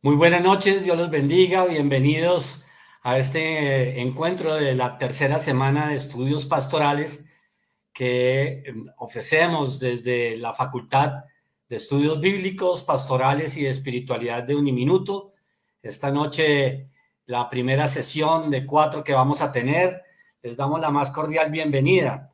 Muy buenas noches, Dios los bendiga, bienvenidos a este encuentro de la tercera semana de estudios pastorales que ofrecemos desde la Facultad de Estudios Bíblicos, Pastorales y de Espiritualidad de Uniminuto. Esta noche, la primera sesión de 4 que vamos a tener, les damos la más cordial bienvenida.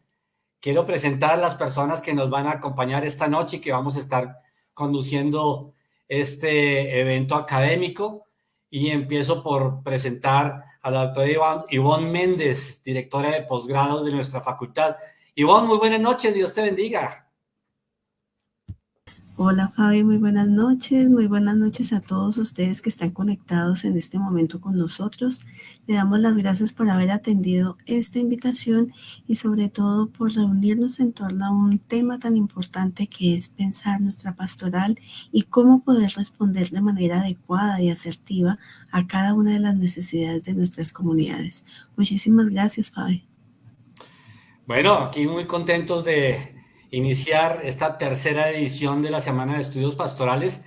Quiero presentar a las personas que nos van a acompañar esta noche y que vamos a estar conduciendo este evento académico, y empiezo por presentar a la doctora Ivonne Méndez, directora de posgrados de nuestra facultad. Ivonne, muy buenas noches, Dios te bendiga. Hola Fabi, muy buenas noches a todos ustedes que están conectados en este momento con nosotros. Le damos las gracias por haber atendido esta invitación y sobre todo por reunirnos en torno a un tema tan importante que es pensar nuestra pastoral y cómo poder responder de manera adecuada y asertiva a cada una de las necesidades de nuestras comunidades. Muchísimas gracias, Fabi. Bueno, aquí muy contentos de iniciar esta tercera edición de la Semana de Estudios Pastorales.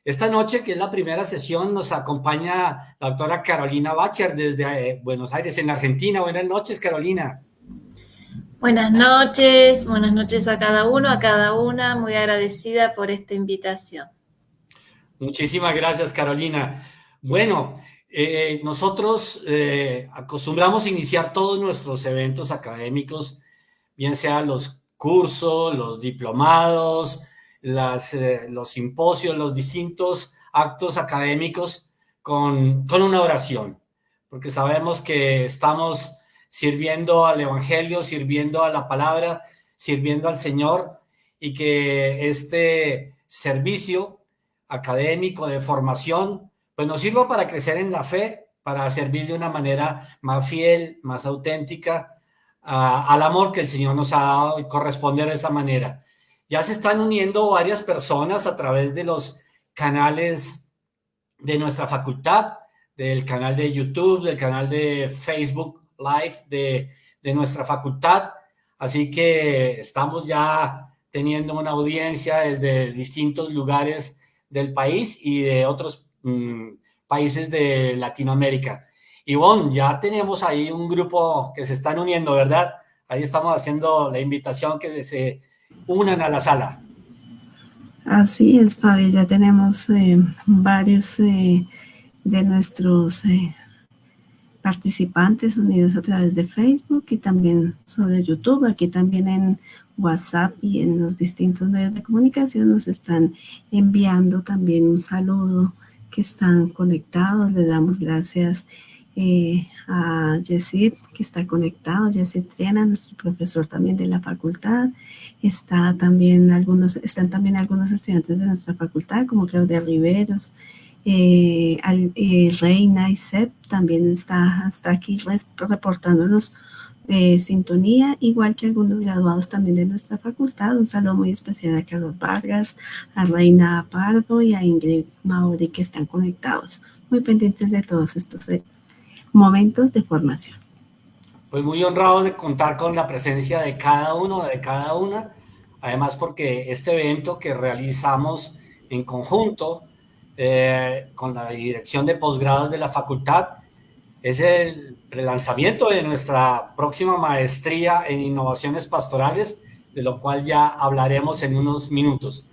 Esta noche, que es la primera sesión, nos acompaña la doctora Carolina Bacher desde Buenos Aires, en Argentina. Buenas noches, Carolina. Buenas noches a cada uno, a cada una. Muy agradecida por esta invitación. Muchísimas gracias, Carolina. Bueno, nosotros acostumbramos a iniciar todos nuestros eventos académicos, bien sean los cursos, los diplomados, los simposios, los distintos actos académicos con una oración, porque sabemos que estamos sirviendo al Evangelio, sirviendo a la palabra, sirviendo al Señor, y que este servicio académico de formación pues nos sirva para crecer en la fe, para servir de una manera más fiel, más auténtica al amor que el Señor nos ha dado, y corresponder de esa manera. Ya se están uniendo varias personas a través de los canales de nuestra facultad, del canal de YouTube, del canal de Facebook Live de nuestra facultad. Así que estamos ya teniendo una audiencia desde distintos lugares del país y de otros países de Latinoamérica. Ivonne, ya tenemos ahí un grupo que se están uniendo, ¿verdad? Ahí estamos haciendo la invitación que se unan a la sala. Así es, Fabi, ya tenemos varios de nuestros participantes unidos a través de Facebook y también sobre YouTube. Aquí también en WhatsApp y en los distintos medios de comunicación nos están enviando también un saludo, que están conectados. Les damos gracias a Yesid, que está conectado, Yesid Triana, nuestro profesor también de la facultad. Están también algunos estudiantes de nuestra facultad, como Claudia Riveros, Reina y Sep también está aquí reportándonos sintonía, igual que algunos graduados también de nuestra facultad. Un saludo muy especial a Carlos Vargas, a Reina Pardo y a Ingrid Mauri, que están conectados, muy pendientes de todos estos momentos de formación. Pues muy honrado de contar con la presencia de cada uno, de cada una, además porque este evento que realizamos en conjunto con la dirección de posgrados de la facultad es el relanzamiento de nuestra próxima maestría en innovaciones pastorales, de lo cual ya hablaremos en unos minutos.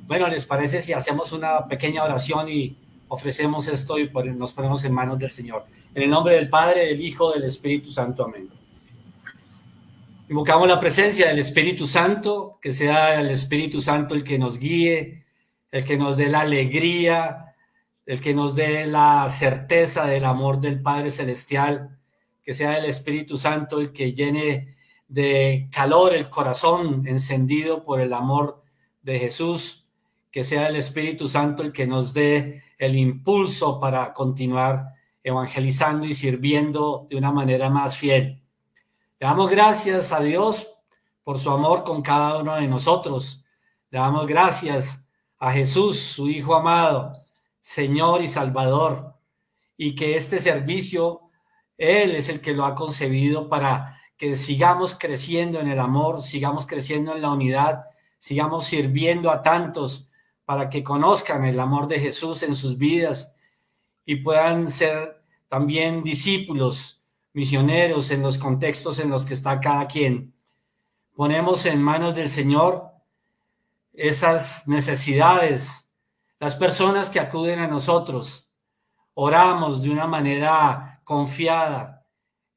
Bueno, ¿les parece si hacemos una pequeña oración y ofrecemos esto y nos ponemos en manos del Señor? En el nombre del Padre, del Hijo, del Espíritu Santo. Amén. Invocamos la presencia del Espíritu Santo, que sea el Espíritu Santo el que nos guíe, el que nos dé la alegría, el que nos dé la certeza del amor del Padre Celestial, que sea el Espíritu Santo el que llene de calor el corazón encendido por el amor de Jesús, que sea el Espíritu Santo el que nos dé el impulso para continuar evangelizando y sirviendo de una manera más fiel. Le damos gracias a Dios por su amor con cada uno de nosotros. Le damos gracias a Jesús, su Hijo amado, Señor y Salvador, y que este servicio, Él es el que lo ha concebido para que sigamos creciendo en el amor, sigamos creciendo en la unidad, sigamos sirviendo a tantos para que conozcan el amor de Jesús en sus vidas y puedan ser también discípulos, misioneros en los contextos en los que está cada quien. Ponemos en manos del Señor esas necesidades, las personas que acuden a nosotros. Oramos de una manera confiada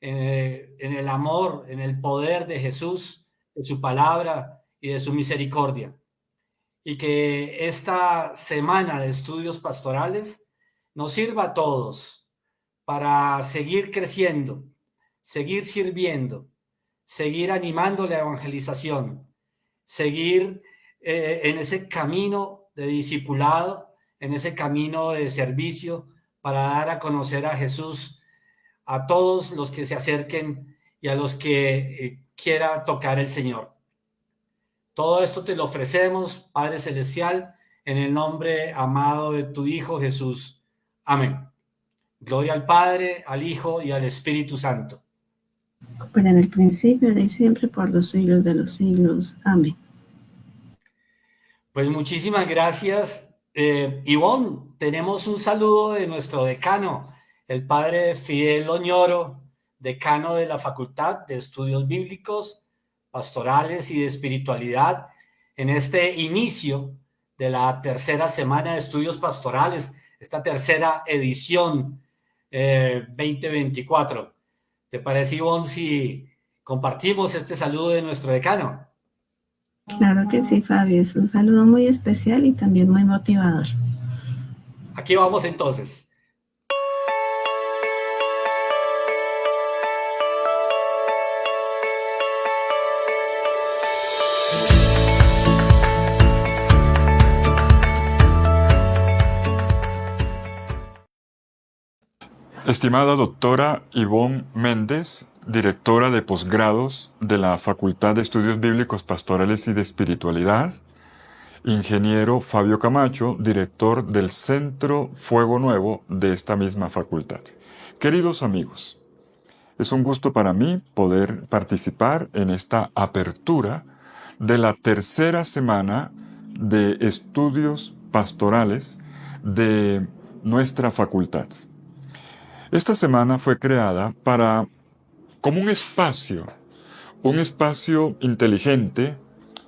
en el amor, en el poder de Jesús, de su palabra y de su misericordia. Y que esta semana de estudios pastorales nos sirva a todos para seguir creciendo, seguir sirviendo, seguir animando la evangelización, seguir en ese camino de discipulado, en ese camino de servicio para dar a conocer a Jesús a todos los que se acerquen y a los que quiera tocar el Señor. Todo esto te lo ofrecemos, Padre Celestial, en el nombre amado de tu Hijo Jesús. Amén. Gloria al Padre, al Hijo y al Espíritu Santo. Como en el principio, ahora y siempre, por los siglos de los siglos. Amén. Pues muchísimas gracias. Ivonne, tenemos un saludo de nuestro decano, el padre Fidel Oñoro, decano de la Facultad de Estudios Bíblicos, Pastorales y de Espiritualidad, en este inicio de la tercera semana de estudios pastorales, esta tercera edición 2024. ¿Te parece, Ivonne, si compartimos este saludo de nuestro decano? Claro que sí, Fabio, es un saludo muy especial y también muy motivador. Aquí vamos entonces. Estimada doctora Ivonne Méndez, directora de posgrados de la Facultad de Estudios Bíblicos Pastorales y de Espiritualidad, ingeniero Fabio Camacho, director del Centro Fuego Nuevo de esta misma facultad. Queridos amigos, es un gusto para mí poder participar en esta apertura de la tercera semana de estudios pastorales de nuestra facultad. Esta semana fue creada como un espacio inteligente,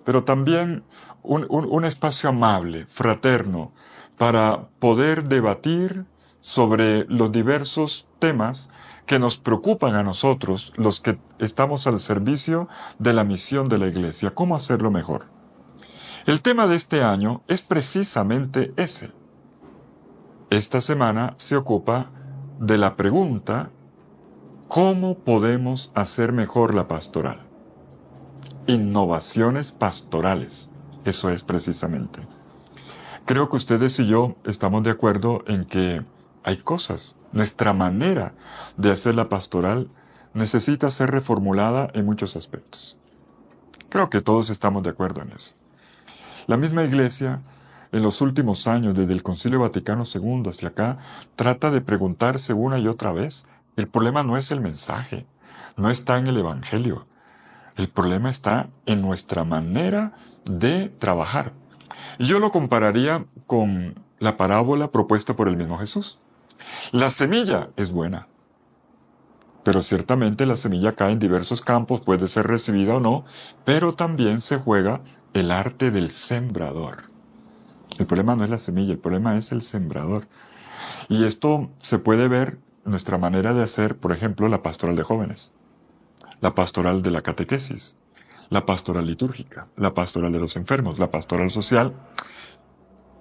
pero también un espacio amable, fraterno, para poder debatir sobre los diversos temas que nos preocupan a nosotros, los que estamos al servicio de la misión de la Iglesia. ¿Cómo hacerlo mejor? El tema de este año es precisamente ese. Esta semana se ocupa de la pregunta: ¿cómo podemos hacer mejor la pastoral? Innovaciones pastorales, eso es precisamente. Creo que ustedes y yo estamos de acuerdo en que hay cosas, nuestra manera de hacer la pastoral necesita ser reformulada en muchos aspectos. Creo que todos estamos de acuerdo en eso. La misma Iglesia, en los últimos años, desde el Concilio Vaticano II hacia acá, trata de preguntarse una y otra vez: el problema no es el mensaje, no está en el Evangelio. El problema está en nuestra manera de trabajar. Y yo lo compararía con la parábola propuesta por el mismo Jesús. La semilla es buena, pero ciertamente la semilla cae en diversos campos, puede ser recibida o no, pero también se juega el arte del sembrador. El problema no es la semilla, el problema es el sembrador. Y esto se puede ver en nuestra manera de hacer, por ejemplo, la pastoral de jóvenes, la pastoral de la catequesis, la pastoral litúrgica, la pastoral de los enfermos, la pastoral social.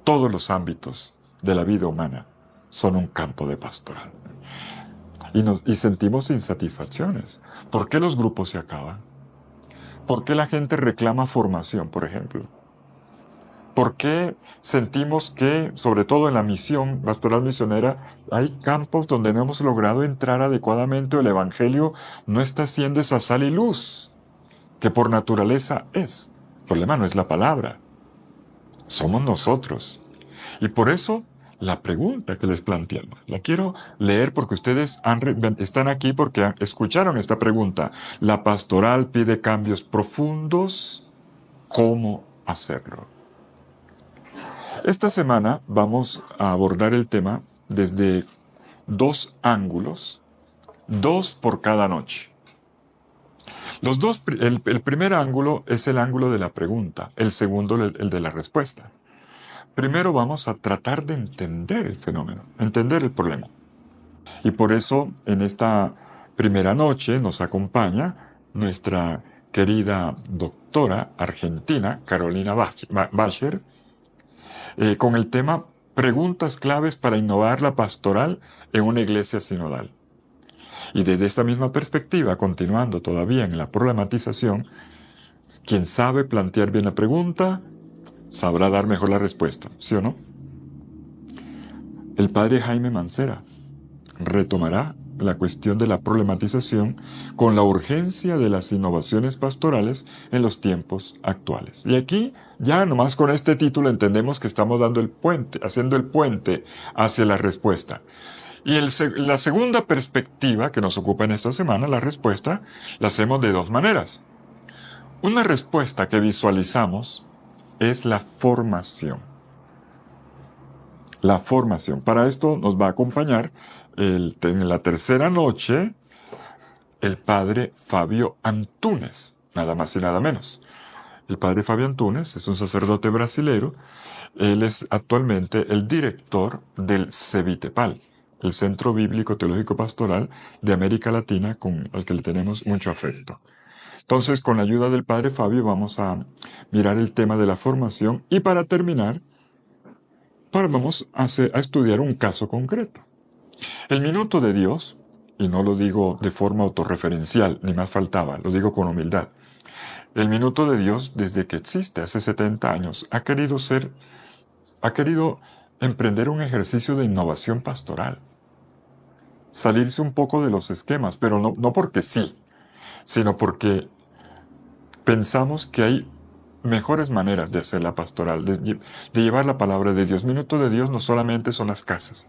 Todos los ámbitos de la vida humana son un campo de pastoral. Y sentimos insatisfacciones. ¿Por qué los grupos se acaban? ¿Por qué la gente reclama formación, por ejemplo? ¿Por qué sentimos que, sobre todo en la misión pastoral misionera, hay campos donde no hemos logrado entrar adecuadamente o el Evangelio no está siendo esa sal y luz que por naturaleza es? El problema no es la palabra, somos nosotros. Y por eso la pregunta que les planteamos, la quiero leer porque ustedes están aquí porque escucharon esta pregunta. La pastoral pide cambios profundos. ¿Cómo hacerlo? Esta semana vamos a abordar el tema desde 2 ángulos, 2 por cada noche. El primer ángulo es el ángulo de la pregunta, el segundo el de la respuesta. Primero vamos a tratar de entender el fenómeno, entender el problema. Y por eso en esta primera noche nos acompaña nuestra querida doctora argentina, Carolina Bacher, con el tema Preguntas claves para innovar la pastoral en una iglesia sinodal. Y desde esta misma perspectiva, continuando todavía en la problematización, quien sabe plantear bien la pregunta, sabrá dar mejor la respuesta, ¿sí o no? El padre Jaime Mancera retomará la cuestión de la problematización con la urgencia de las innovaciones pastorales en los tiempos actuales. Y aquí, ya nomás con este título entendemos que estamos dando el puente, haciendo el puente hacia la respuesta. Y la segunda perspectiva que nos ocupa en esta semana, la respuesta, la hacemos de 2 maneras. Una respuesta que visualizamos es la formación. La formación. Para esto nos va a acompañar en la tercera noche el padre Fabio Antunes, nada más y nada menos. El padre Fabio Antunes es un sacerdote brasilero. Él es actualmente el director del CEBITEPAL, el Centro Bíblico Teológico Pastoral de América Latina, al que le tenemos mucho afecto. Entonces, con la ayuda del padre Fabio vamos a mirar el tema de la formación y para terminar, vamos a estudiar un caso concreto. El minuto de Dios, y no lo digo de forma autorreferencial, ni más faltaba, lo digo con humildad. El minuto de Dios, desde que existe hace 70 años, ha querido emprender un ejercicio de innovación pastoral. Salirse un poco de los esquemas, pero no porque sí, sino porque pensamos que hay mejores maneras de hacer la pastoral, de llevar la palabra de Dios. Minuto de Dios no solamente son las casas.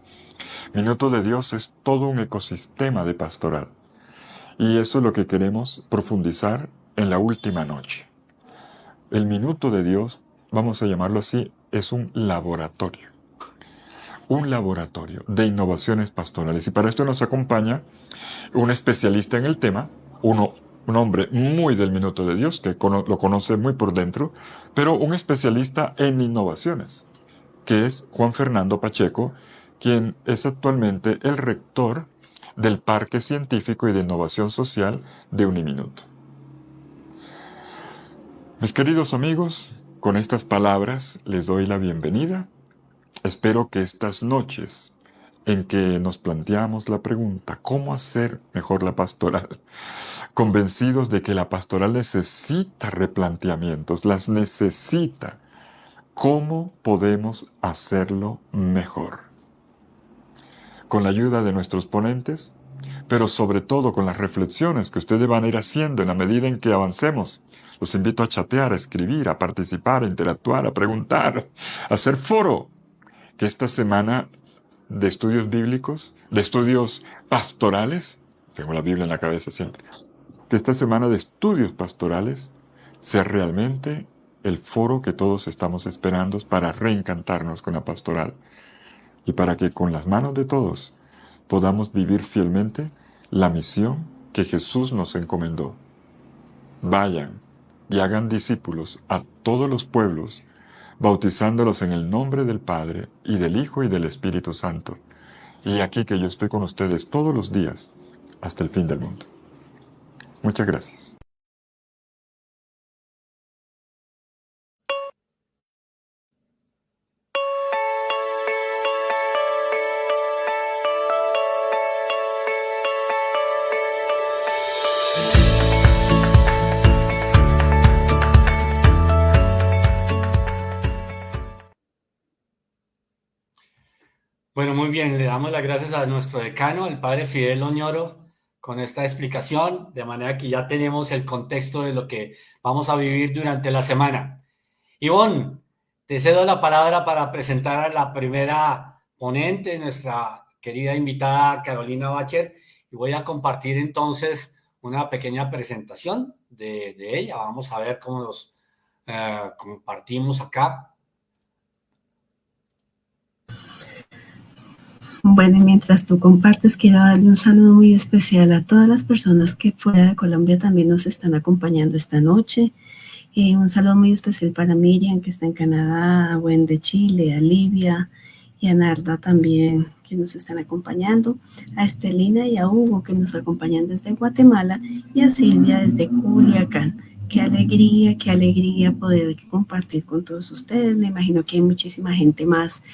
Minuto de Dios es todo un ecosistema de pastoral. Y eso es lo que queremos profundizar en la última noche. El minuto de Dios, vamos a llamarlo así, es un laboratorio. Un laboratorio de innovaciones pastorales. Y para esto nos acompaña un especialista en el tema, un hombre muy del minuto de Dios, que lo conoce muy por dentro, pero un especialista en innovaciones, que es Juan Fernando Pacheco, quien es actualmente el rector del Parque Científico y de Innovación Social de Uniminuto. Mis queridos amigos, con estas palabras les doy la bienvenida. Espero que estas noches en que nos planteamos la pregunta, ¿cómo hacer mejor la pastoral? Convencidos de que la pastoral necesita replanteamientos, las necesita. ¿Cómo podemos hacerlo mejor? Con la ayuda de nuestros ponentes, pero sobre todo con las reflexiones que ustedes van a ir haciendo en la medida en que avancemos. Los invito a chatear, a escribir, a participar, a interactuar, a preguntar, a hacer foro. Que esta semana de estudios bíblicos, de estudios pastorales, tengo la Biblia en la cabeza siempre, que esta semana de estudios pastorales sea realmente el foro que todos estamos esperando para reencantarnos con la pastoral y para que con las manos de todos podamos vivir fielmente la misión que Jesús nos encomendó. Vayan y hagan discípulos a todos los pueblos, bautizándolos en el nombre del Padre, y del Hijo, y del Espíritu Santo. Y aquí que yo estoy con ustedes todos los días, hasta el fin del mundo. Muchas gracias. Bueno, muy bien, le damos las gracias a nuestro decano, el padre Fidel Oñoro, con esta explicación, de manera que ya tenemos el contexto de lo que vamos a vivir durante la semana. Ivonne, te cedo la palabra para presentar a la primera ponente, nuestra querida invitada Carolina Bacher, y voy a compartir entonces una pequeña presentación de ella. Vamos a ver cómo los compartimos acá. Bueno, y mientras tú compartes, quiero darle un saludo muy especial a todas las personas que fuera de Colombia también nos están acompañando esta noche. Un saludo muy especial para Miriam, que está en Canadá, a Gwen de Chile, a Livia y a Narda también, que nos están acompañando, a Estelina y a Hugo, que nos acompañan desde Guatemala, y a Silvia desde Culiacán. Qué alegría poder compartir con todos ustedes. Me imagino que hay muchísima gente más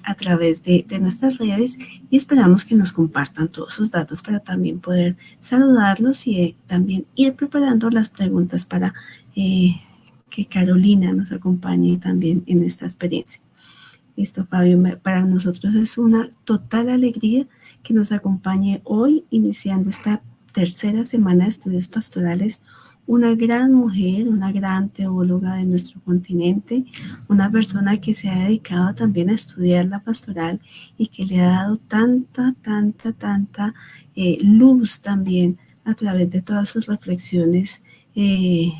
a través de nuestras redes y esperamos que nos compartan todos sus datos para también poder saludarlos y también ir preparando las preguntas para que Carolina nos acompañe también en esta experiencia. Listo, Fabio, para nosotros es una total alegría que nos acompañe hoy, iniciando esta tercera semana de estudios pastorales, una gran mujer, una gran teóloga de nuestro continente, una persona que se ha dedicado también a estudiar la pastoral y que le ha dado tanta luz también a través de todas sus reflexiones y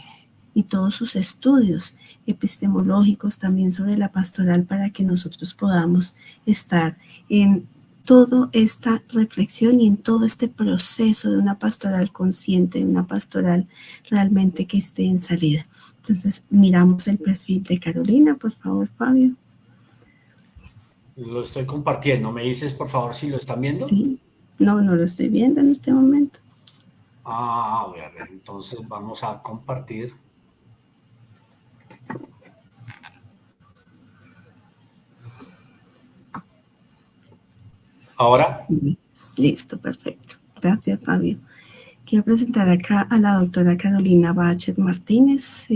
todos sus estudios epistemológicos también sobre la pastoral para que nosotros podamos estar en toda esta reflexión y en todo este proceso de una pastoral consciente, de una pastoral realmente que esté en salida. Entonces, miramos el perfil de Carolina, por favor, Fabio. Lo estoy compartiendo. ¿Me dices, por favor, si lo están viendo? Sí, no lo estoy viendo en este momento. A ver, entonces vamos a compartir. ¿Ahora? Listo, perfecto. Gracias, Fabio. Quiero presentar acá a la doctora Carolina Bachet Martínez.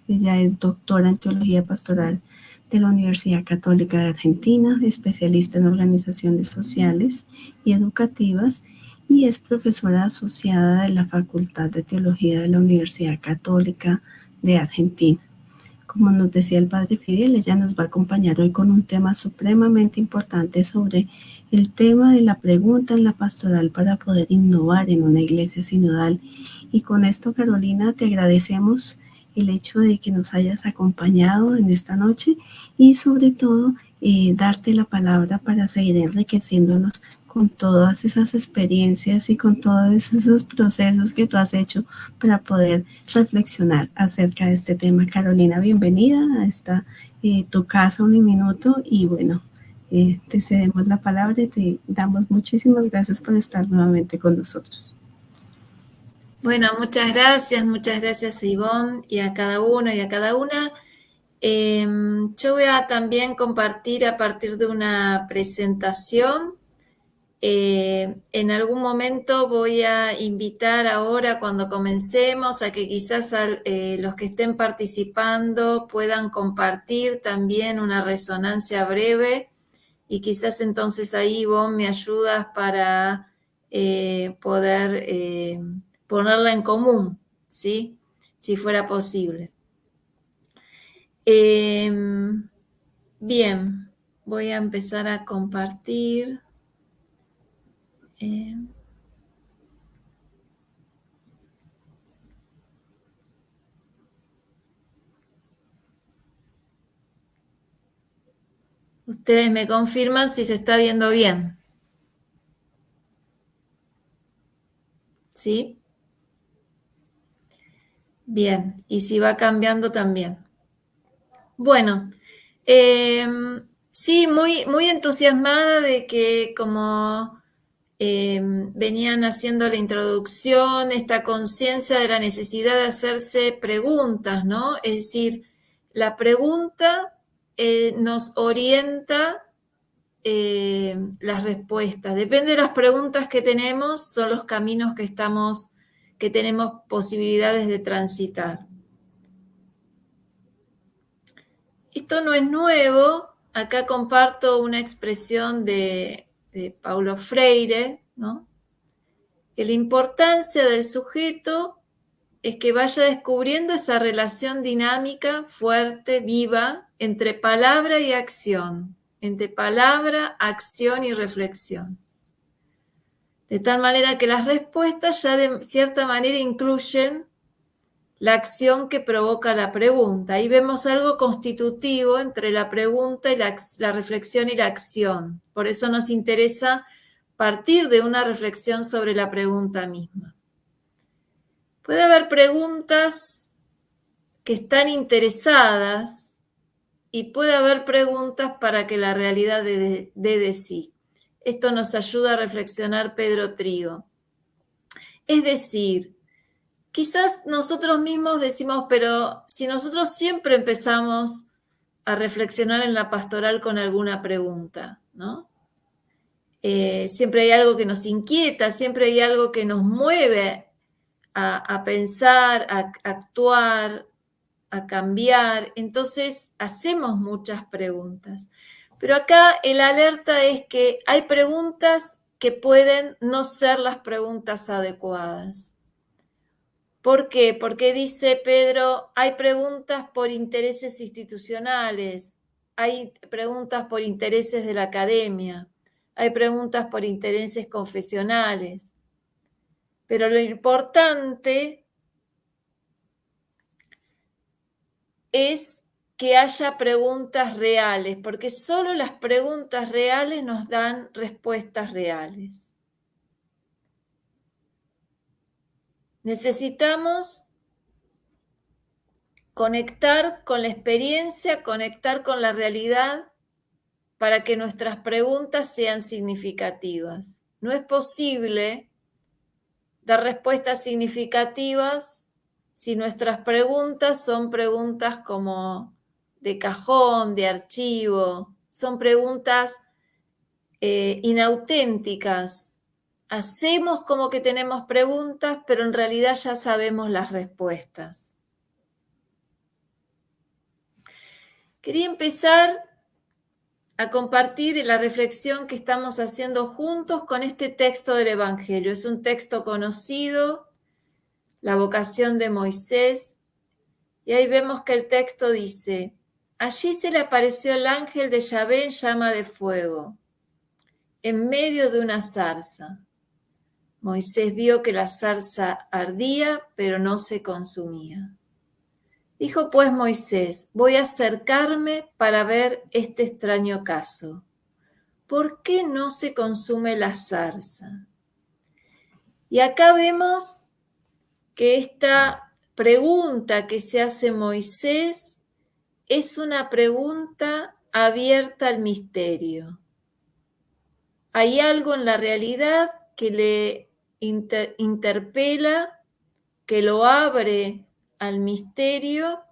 Ella es doctora en Teología Pastoral de la Universidad Católica de Argentina, especialista en organizaciones sociales y educativas, y es profesora asociada de la Facultad de Teología de la Universidad Católica de Argentina. Como nos decía el padre Fidel, ella nos va a acompañar hoy con un tema supremamente importante sobre el tema de la pregunta en la pastoral para poder innovar en una iglesia sinodal. Y con esto, Carolina, te agradecemos el hecho de que nos hayas acompañado en esta noche y sobre todo darte la palabra para seguir enriqueciéndonos con todas esas experiencias y con todos esos procesos que tú has hecho para poder reflexionar acerca de este tema. Carolina, bienvenida a esta tu casa, un minuto, y bueno, te cedemos la palabra y te damos muchísimas gracias por estar nuevamente con nosotros. Bueno, muchas gracias a Ivonne y a cada uno y a cada una. Yo voy a también compartir a partir de una presentación. En algún momento voy a invitar ahora, cuando comencemos, a que quizás los que estén participando puedan compartir también una resonancia breve y quizás entonces ahí vos me ayudas para poder ponerla en común, ¿sí? Si fuera posible. Bien, voy a empezar a compartir. Ustedes me confirman si se está viendo bien. ¿Sí? Bien, y si va cambiando también. Bueno, sí, muy entusiasmada de que como venían haciendo la introducción, esta conciencia de la necesidad de hacerse preguntas, ¿no? Es decir, la pregunta nos orienta las respuestas. Depende de las preguntas que tenemos, son los caminos que tenemos posibilidades de transitar. Esto no es nuevo. Acá comparto una expresión de Paulo Freire, ¿no? Que la importancia del sujeto es que vaya descubriendo esa relación dinámica, fuerte, viva, entre palabra y acción, entre palabra, acción y reflexión. De tal manera que las respuestas ya de cierta manera incluyen la acción que provoca la pregunta. Ahí vemos algo constitutivo entre la pregunta y la reflexión y la acción. Por eso nos interesa partir de una reflexión sobre la pregunta misma. Puede haber preguntas que están interesadas y puede haber preguntas para que la realidad dé de sí. Esto nos ayuda a reflexionar Pedro Trigo. Es decir, quizás nosotros mismos decimos, pero si nosotros siempre empezamos a reflexionar en la pastoral con alguna pregunta, ¿no? Siempre hay algo que nos inquieta, siempre hay algo que nos mueve a pensar, a actuar, a cambiar. Entonces hacemos muchas preguntas. Pero acá el alerta es que hay preguntas que pueden no ser las preguntas adecuadas. ¿Por qué? Porque dice Pedro, hay preguntas por intereses institucionales, hay preguntas por intereses de la academia, hay preguntas por intereses confesionales. Pero lo importante es que haya preguntas reales, porque solo las preguntas reales nos dan respuestas reales. Necesitamos conectar con la experiencia, conectar con la realidad para que nuestras preguntas sean significativas. No es posible dar respuestas significativas si nuestras preguntas son preguntas como de cajón, de archivo, son preguntas inauténticas. Hacemos como que tenemos preguntas, pero en realidad ya sabemos las respuestas. Quería empezar a compartir la reflexión que estamos haciendo juntos con este texto del Evangelio. Es un texto conocido, la vocación de Moisés, y ahí vemos que el texto dice, allí se le apareció el ángel de Yahvé en llama de fuego, en medio de una zarza. Moisés vio que la zarza ardía, pero no se consumía. Dijo pues Moisés, voy a acercarme para ver este extraño caso. ¿Por qué no se consume la zarza? Y acá vemos que esta pregunta que se hace Moisés es una pregunta abierta al misterio. Hay algo en la realidad que le interpela, que lo abre al misterio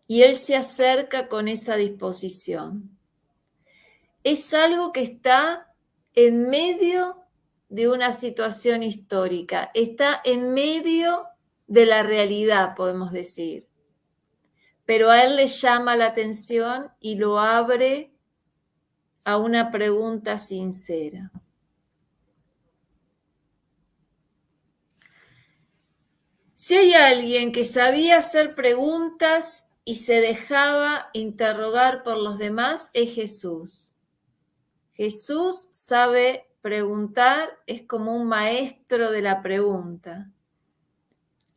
y él se acerca con esa disposición. Es algo que está en medio de una situación histórica, está en medio de la realidad, podemos decir. Pero a él le llama la atención y lo abre a una pregunta sincera. Si hay alguien que sabía hacer preguntas y se dejaba interrogar por los demás, es Jesús. Jesús sabe preguntar, es como un maestro de la pregunta.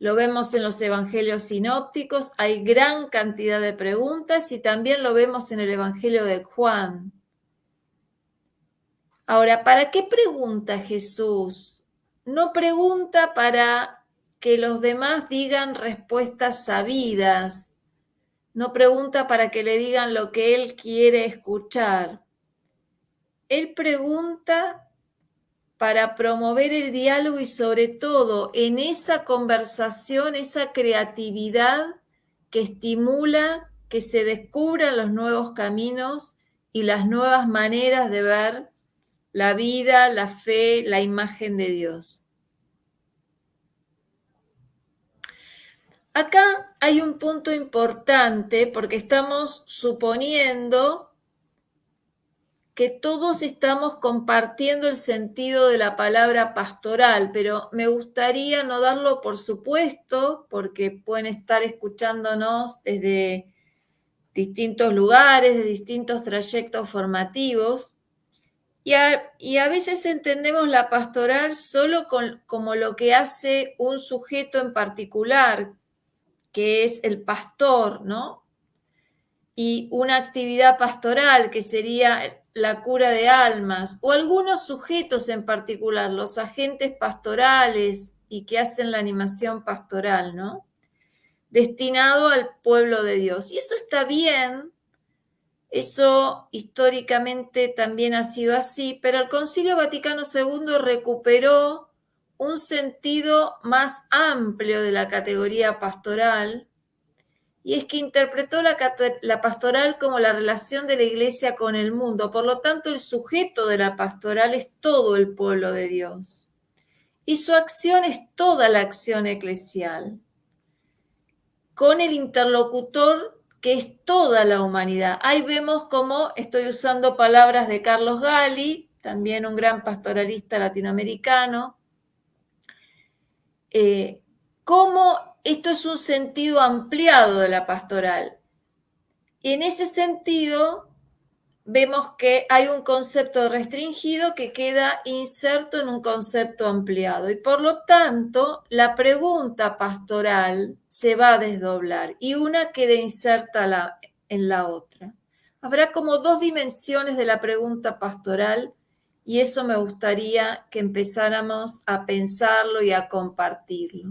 Lo vemos en los evangelios sinópticos, hay gran cantidad de preguntas y también lo vemos en el evangelio de Juan. Ahora, ¿para qué pregunta Jesús? No pregunta para que los demás digan respuestas sabidas, no pregunta para que le digan lo que él quiere escuchar. Él pregunta para promover el diálogo y sobre todo en esa conversación, esa creatividad que estimula que se descubran los nuevos caminos y las nuevas maneras de ver la vida, la fe, la imagen de Dios. Acá hay un punto importante porque estamos suponiendo que todos estamos compartiendo el sentido de la palabra pastoral, pero me gustaría no darlo por supuesto, porque pueden estar escuchándonos desde distintos lugares, de distintos trayectos formativos, y a veces entendemos la pastoral solo como lo que hace un sujeto en particular, que es el pastor, ¿no? Y una actividad pastoral, que sería la cura de almas, o algunos sujetos en particular, los agentes pastorales y que hacen la animación pastoral, ¿no? Destinado al pueblo de Dios. Y eso está bien, eso históricamente también ha sido así, pero el Concilio Vaticano II recuperó un sentido más amplio de la categoría pastoral, y es que interpretó la pastoral como la relación de la Iglesia con el mundo. Por lo tanto, el sujeto de la pastoral es todo el pueblo de Dios. Y su acción es toda la acción eclesial, con el interlocutor que es toda la humanidad. Ahí vemos cómo estoy usando palabras de Carlos Gali, también un gran pastoralista latinoamericano, cómo esto es un sentido ampliado de la pastoral. Y en ese sentido, vemos que hay un concepto restringido que queda inserto en un concepto ampliado. Y por lo tanto, la pregunta pastoral se va a desdoblar y una queda inserta en la otra. Habrá como dos dimensiones de la pregunta pastoral, y eso me gustaría que empezáramos a pensarlo y a compartirlo.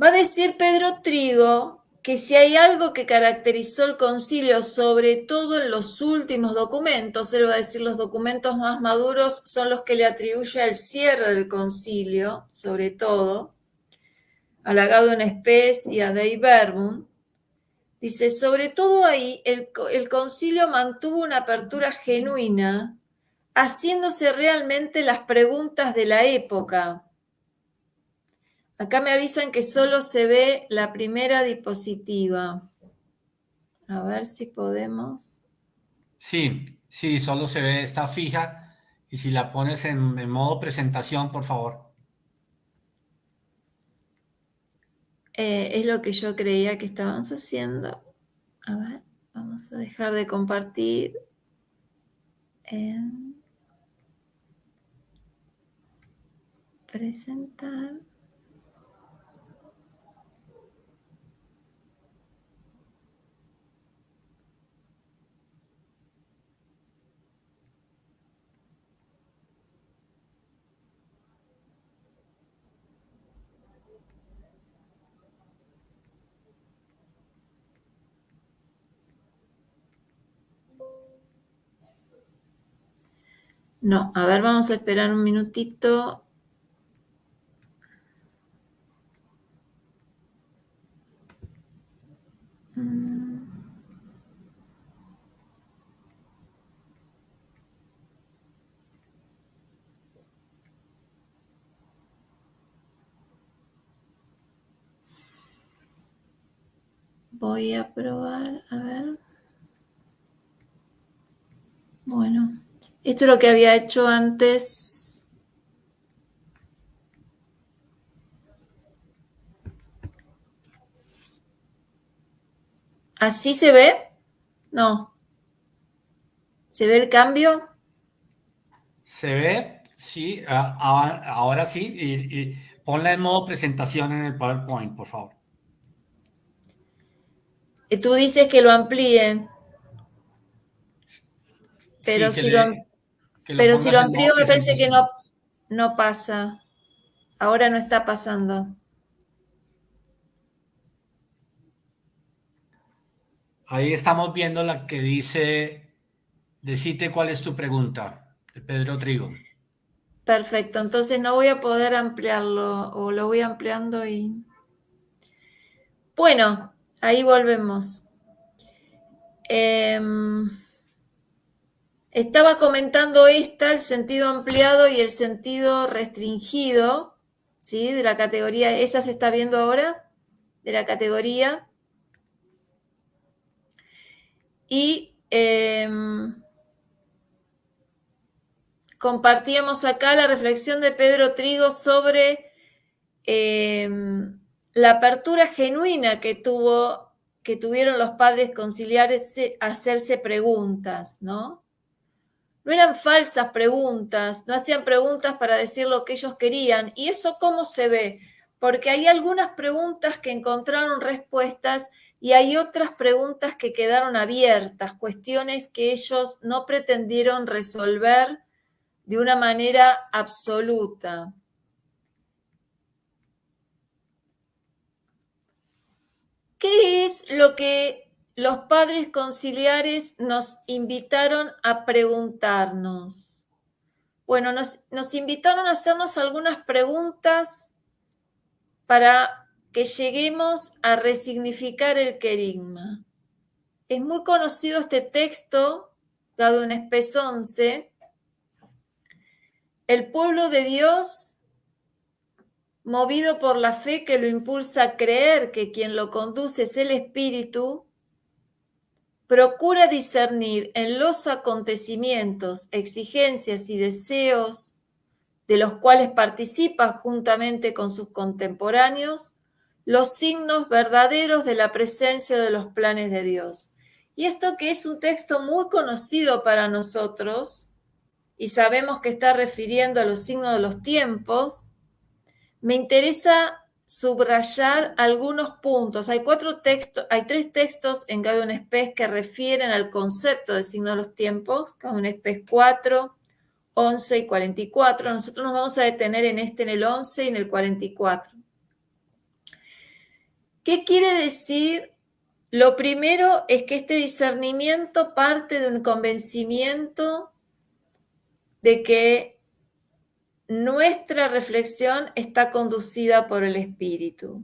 Va a decir Pedro Trigo que si hay algo que caracterizó el concilio, sobre todo en los últimos documentos, él va a decir los documentos más maduros son los que le atribuye el cierre del concilio, sobre todo, a Agathon Spes y a Dei Verbum. Dice, sobre todo ahí, el concilio mantuvo una apertura genuina, haciéndose realmente las preguntas de la época. Acá me avisan que solo se ve la primera diapositiva. A ver si podemos. Sí, solo se ve esta fija. Y si la pones en modo presentación, por favor. Es lo que yo creía que estábamos haciendo. A ver, vamos a dejar de compartir. Presentar. No, a ver, vamos a esperar un minutito. Voy a probar, a ver. Bueno, esto es lo que había hecho antes. ¿Así se ve? No. ¿Se ve el cambio? ¿Se ve? Sí, ahora sí. Y ponla en modo presentación en el PowerPoint, por favor. Tú dices que lo amplíe, pero Sí, si que lo pero si pongas lo en modo amplío me parece que presentación. no pasa. Ahora no está pasando. Ahí estamos viendo la que dice, decite cuál es tu pregunta, de Pedro Trigo. Perfecto, entonces no voy a poder ampliarlo, o lo voy ampliando y... Bueno, ahí volvemos. Estaba comentando el sentido ampliado y el sentido restringido, ¿sí? De la categoría, ¿esa se está viendo ahora? De la categoría. Y compartíamos acá la reflexión de Pedro Trigo sobre la apertura genuina que tuvieron los padres conciliares a hacerse preguntas, ¿no? No eran falsas preguntas, no hacían preguntas para decir lo que ellos querían. ¿Y eso cómo se ve? Porque hay algunas preguntas que encontraron respuestas y hay otras preguntas que quedaron abiertas, cuestiones que ellos no pretendieron resolver de una manera absoluta. ¿Qué es lo que los padres conciliares nos invitaron a preguntarnos? Bueno, nos invitaron a hacernos algunas preguntas para que lleguemos a resignificar el querigma. Es muy conocido este texto, Gaudium et Spes 11. El pueblo de Dios, movido por la fe que lo impulsa a creer que quien lo conduce es el Espíritu, procura discernir en los acontecimientos, exigencias y deseos de los cuales participa juntamente con sus contemporáneos, los signos verdaderos de la presencia de los planes de Dios. Y esto, que es un texto muy conocido para nosotros, y sabemos que está refiriendo a los signos de los tiempos, me interesa subrayar algunos puntos. Hay tres textos en Gaudium et Spes que refieren al concepto de signo de los tiempos, Gaudium et Spes 4, 11 y 44. Nosotros nos vamos a detener en el 11 y en el 44. ¿Qué quiere decir? Lo primero es que este discernimiento parte de un convencimiento de que nuestra reflexión está conducida por el Espíritu.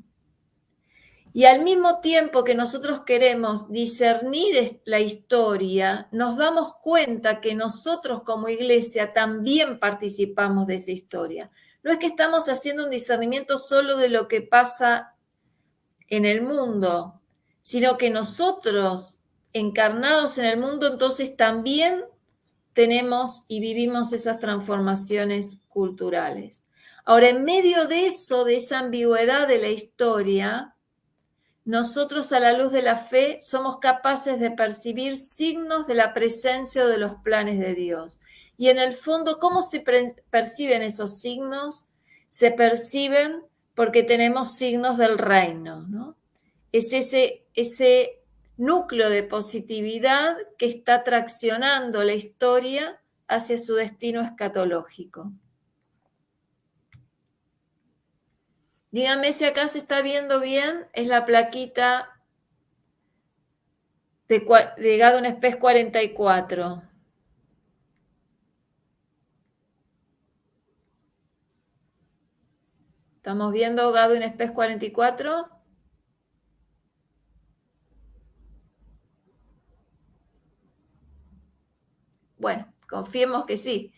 Y al mismo tiempo que nosotros queremos discernir la historia, nos damos cuenta que nosotros como iglesia también participamos de esa historia. No es que estamos haciendo un discernimiento solo de lo que pasa en el mundo, sino que nosotros, encarnados en el mundo, entonces también tenemos y vivimos esas transformaciones culturales. Ahora, en medio de eso, de esa ambigüedad de la historia, nosotros a la luz de la fe somos capaces de percibir signos de la presencia o de los planes de Dios. Y en el fondo, ¿cómo se perciben esos signos? Se perciben porque tenemos signos del reino, ¿no? Es ese núcleo de positividad que está traccionando la historia hacia su destino escatológico. Díganme si acá se está viendo bien. Es la plaquita de Gaudium et Spes 44. ¿Estamos viendo Gaudium et Spes 44? Bueno, confiemos que sí.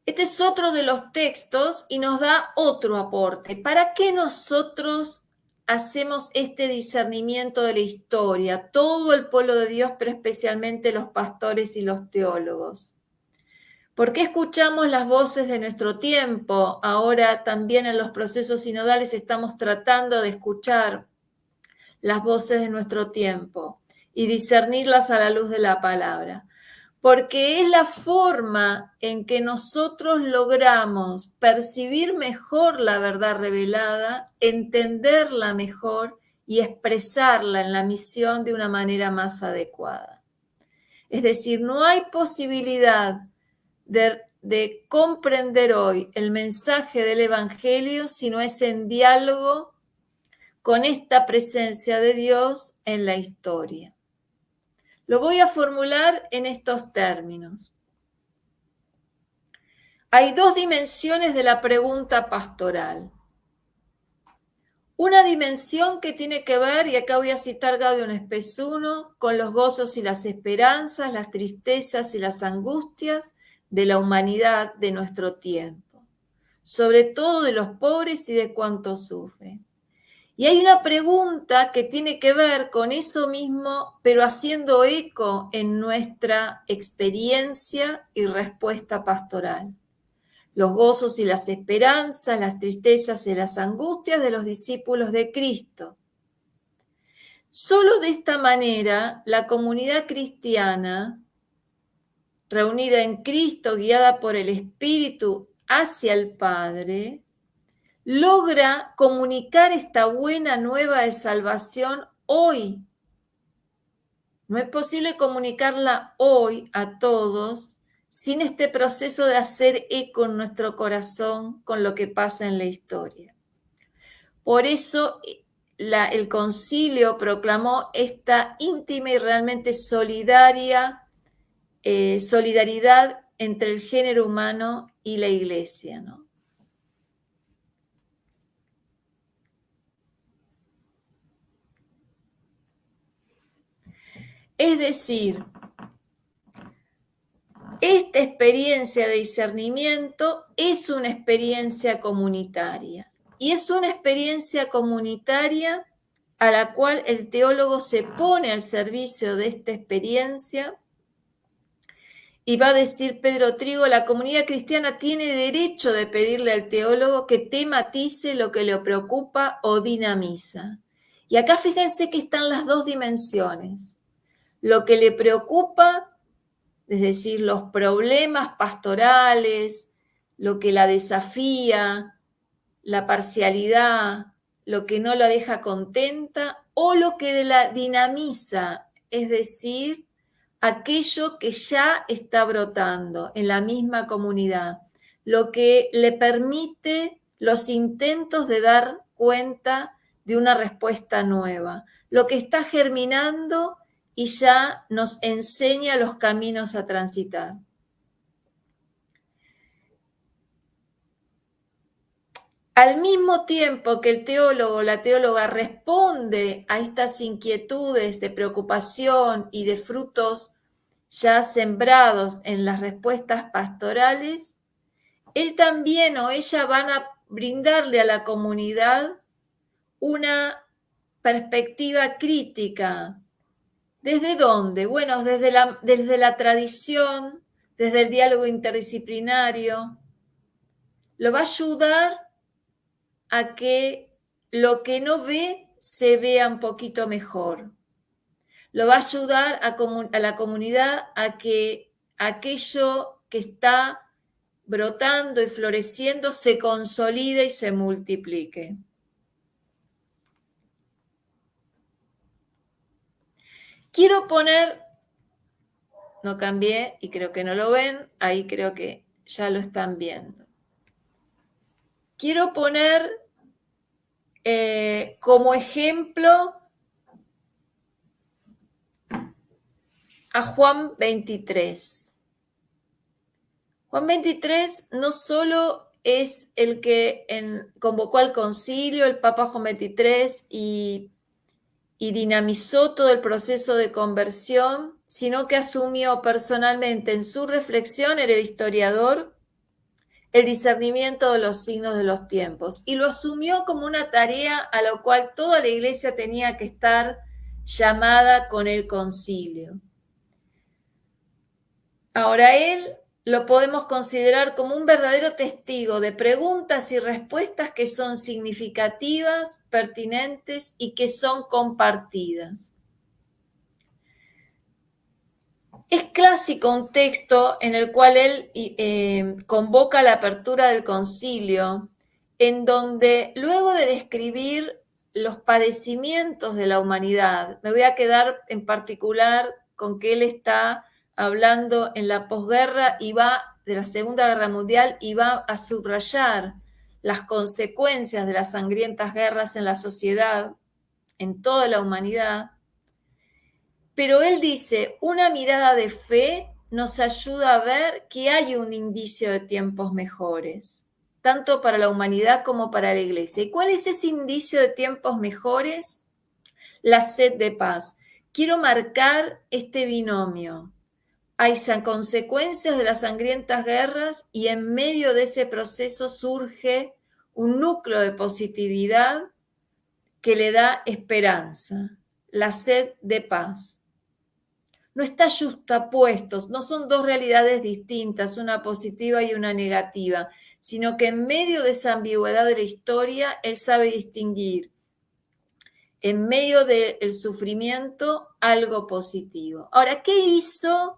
Este es otro de los textos y nos da otro aporte. ¿Para qué nosotros hacemos este discernimiento de la historia? Todo el pueblo de Dios, pero especialmente los pastores y los teólogos. ¿Por qué escuchamos las voces de nuestro tiempo? Ahora también en los procesos sinodales estamos tratando de escuchar las voces de nuestro tiempo y discernirlas a la luz de la palabra. Porque es la forma en que nosotros logramos percibir mejor la verdad revelada, entenderla mejor y expresarla en la misión de una manera más adecuada. Es decir, no hay posibilidad de comprender hoy el mensaje del Evangelio si no es en diálogo con esta presencia de Dios en la historia. Lo voy a formular en estos términos. Hay dos dimensiones de la pregunta pastoral. Una dimensión que tiene que ver, y acá voy a citar Gaudium et Spes 1, con los gozos y las esperanzas, las tristezas y las angustias de la humanidad de nuestro tiempo, sobre todo de los pobres y de cuantos sufren. Y hay una pregunta que tiene que ver con eso mismo, pero haciendo eco en nuestra experiencia y respuesta pastoral. Los gozos y las esperanzas, las tristezas y las angustias de los discípulos de Cristo. Solo de esta manera la comunidad cristiana reunida en Cristo, guiada por el Espíritu hacia el Padre, logra comunicar esta buena nueva de salvación hoy. No es posible comunicarla hoy a todos sin este proceso de hacer eco en nuestro corazón con lo que pasa en la historia. Por eso el concilio proclamó esta íntima y realmente solidaridad entre el género humano y la Iglesia, ¿no? Es decir, esta experiencia de discernimiento es una experiencia comunitaria. Y es una experiencia comunitaria a la cual el teólogo se pone al servicio de esta experiencia. Y va a decir Pedro Trigo, la comunidad cristiana tiene derecho de pedirle al teólogo que tematice lo que le preocupa o dinamiza. Y acá fíjense que están las dos dimensiones. Lo que le preocupa, es decir, los problemas pastorales, lo que la desafía, la parcialidad, lo que no la deja contenta, o lo que la dinamiza, es decir, aquello que ya está brotando en la misma comunidad, lo que le permite los intentos de dar cuenta de una respuesta nueva, lo que está germinando y ya nos enseña los caminos a transitar. Al mismo tiempo que el teólogo o la teóloga responde a estas inquietudes de preocupación y de frutos ya sembrados en las respuestas pastorales, él también o ella van a brindarle a la comunidad una perspectiva crítica. ¿Desde dónde? Bueno, desde la tradición, desde el diálogo interdisciplinario. Lo va a ayudar a que lo que no ve se vea un poquito mejor. Lo va a ayudar a la comunidad a que aquello que está brotando y floreciendo se consolide y se multiplique. Quiero poner, no cambié y creo que no lo ven, ahí creo que ya lo están viendo. Quiero poner como ejemplo a Juan 23. Juan 23 no solo es el que convocó al concilio, el Papa Juan 23, y dinamizó todo el proceso de conversión, sino que asumió personalmente en su reflexión, era el historiador, el discernimiento de los signos de los tiempos, y lo asumió como una tarea a la cual toda la Iglesia tenía que estar llamada con el concilio. Ahora él lo podemos considerar como un verdadero testigo de preguntas y respuestas que son significativas, pertinentes y que son compartidas. Es clásico un texto en el cual él convoca la apertura del concilio, en donde luego de describir los padecimientos de la humanidad, me voy a quedar en particular con que él está hablando en la posguerra de la Segunda Guerra Mundial y va a subrayar las consecuencias de las sangrientas guerras en la sociedad, en toda la humanidad. Pero él dice, una mirada de fe nos ayuda a ver que hay un indicio de tiempos mejores, tanto para la humanidad como para la Iglesia. ¿Y cuál es ese indicio de tiempos mejores? La sed de paz. Quiero marcar este binomio. Hay consecuencias de las sangrientas guerras y en medio de ese proceso surge un núcleo de positividad que le da esperanza, la sed de paz. No está justapuestos, no son dos realidades distintas, una positiva y una negativa, sino que en medio de esa ambigüedad de la historia, él sabe distinguir en medio del sufrimiento algo positivo. Ahora, ¿qué hizo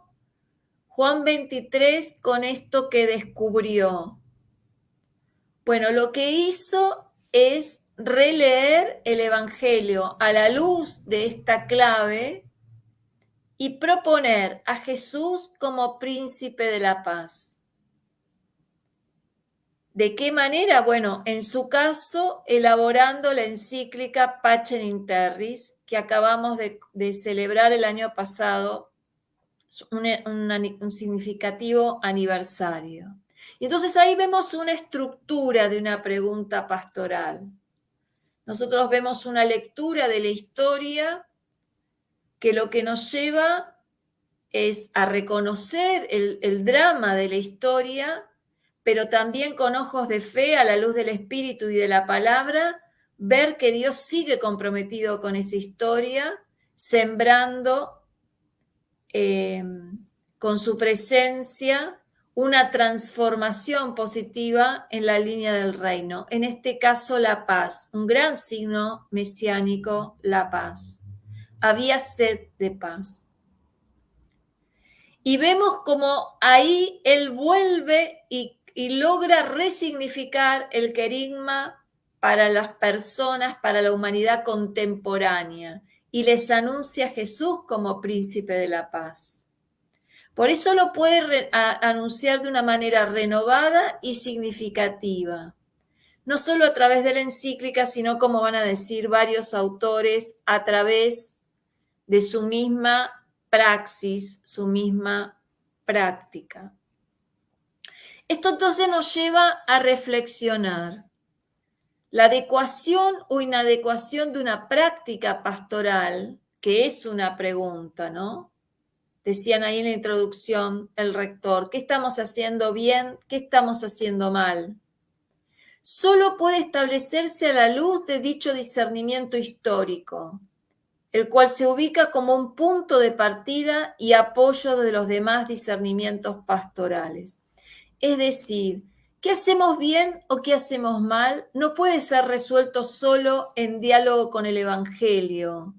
Juan 23 con esto que descubrió? Bueno, lo que hizo es releer el Evangelio a la luz de esta clave y proponer a Jesús como príncipe de la paz. ¿De qué manera? Bueno, en su caso, elaborando la encíclica Pacem in Terris, que acabamos de celebrar el año pasado, un significativo aniversario. Y entonces ahí vemos una estructura de una pregunta pastoral. Nosotros vemos una lectura de la historia que lo que nos lleva es a reconocer el drama de la historia, pero también con ojos de fe, a la luz del Espíritu y de la palabra, ver que Dios sigue comprometido con esa historia, sembrando con su presencia una transformación positiva en la línea del reino. En este caso, la paz, un gran signo mesiánico, la paz. Había sed de paz. Y vemos como ahí él vuelve y logra resignificar el querigma para las personas, para la humanidad contemporánea, y les anuncia a Jesús como príncipe de la paz. Por eso lo puede anunciar de una manera renovada y significativa, no solo a través de la encíclica, sino, como van a decir varios autores, a través de su misma praxis, su misma práctica. Esto entonces nos lleva a reflexionar la adecuación o inadecuación de una práctica pastoral, que es una pregunta, ¿no? Decían ahí en la introducción el rector, ¿qué estamos haciendo bien? ¿Qué estamos haciendo mal? Solo puede establecerse a la luz de dicho discernimiento histórico, el cual se ubica como un punto de partida y apoyo de los demás discernimientos pastorales. Es decir, ¿qué hacemos bien o qué hacemos mal? No puede ser resuelto solo en diálogo con el Evangelio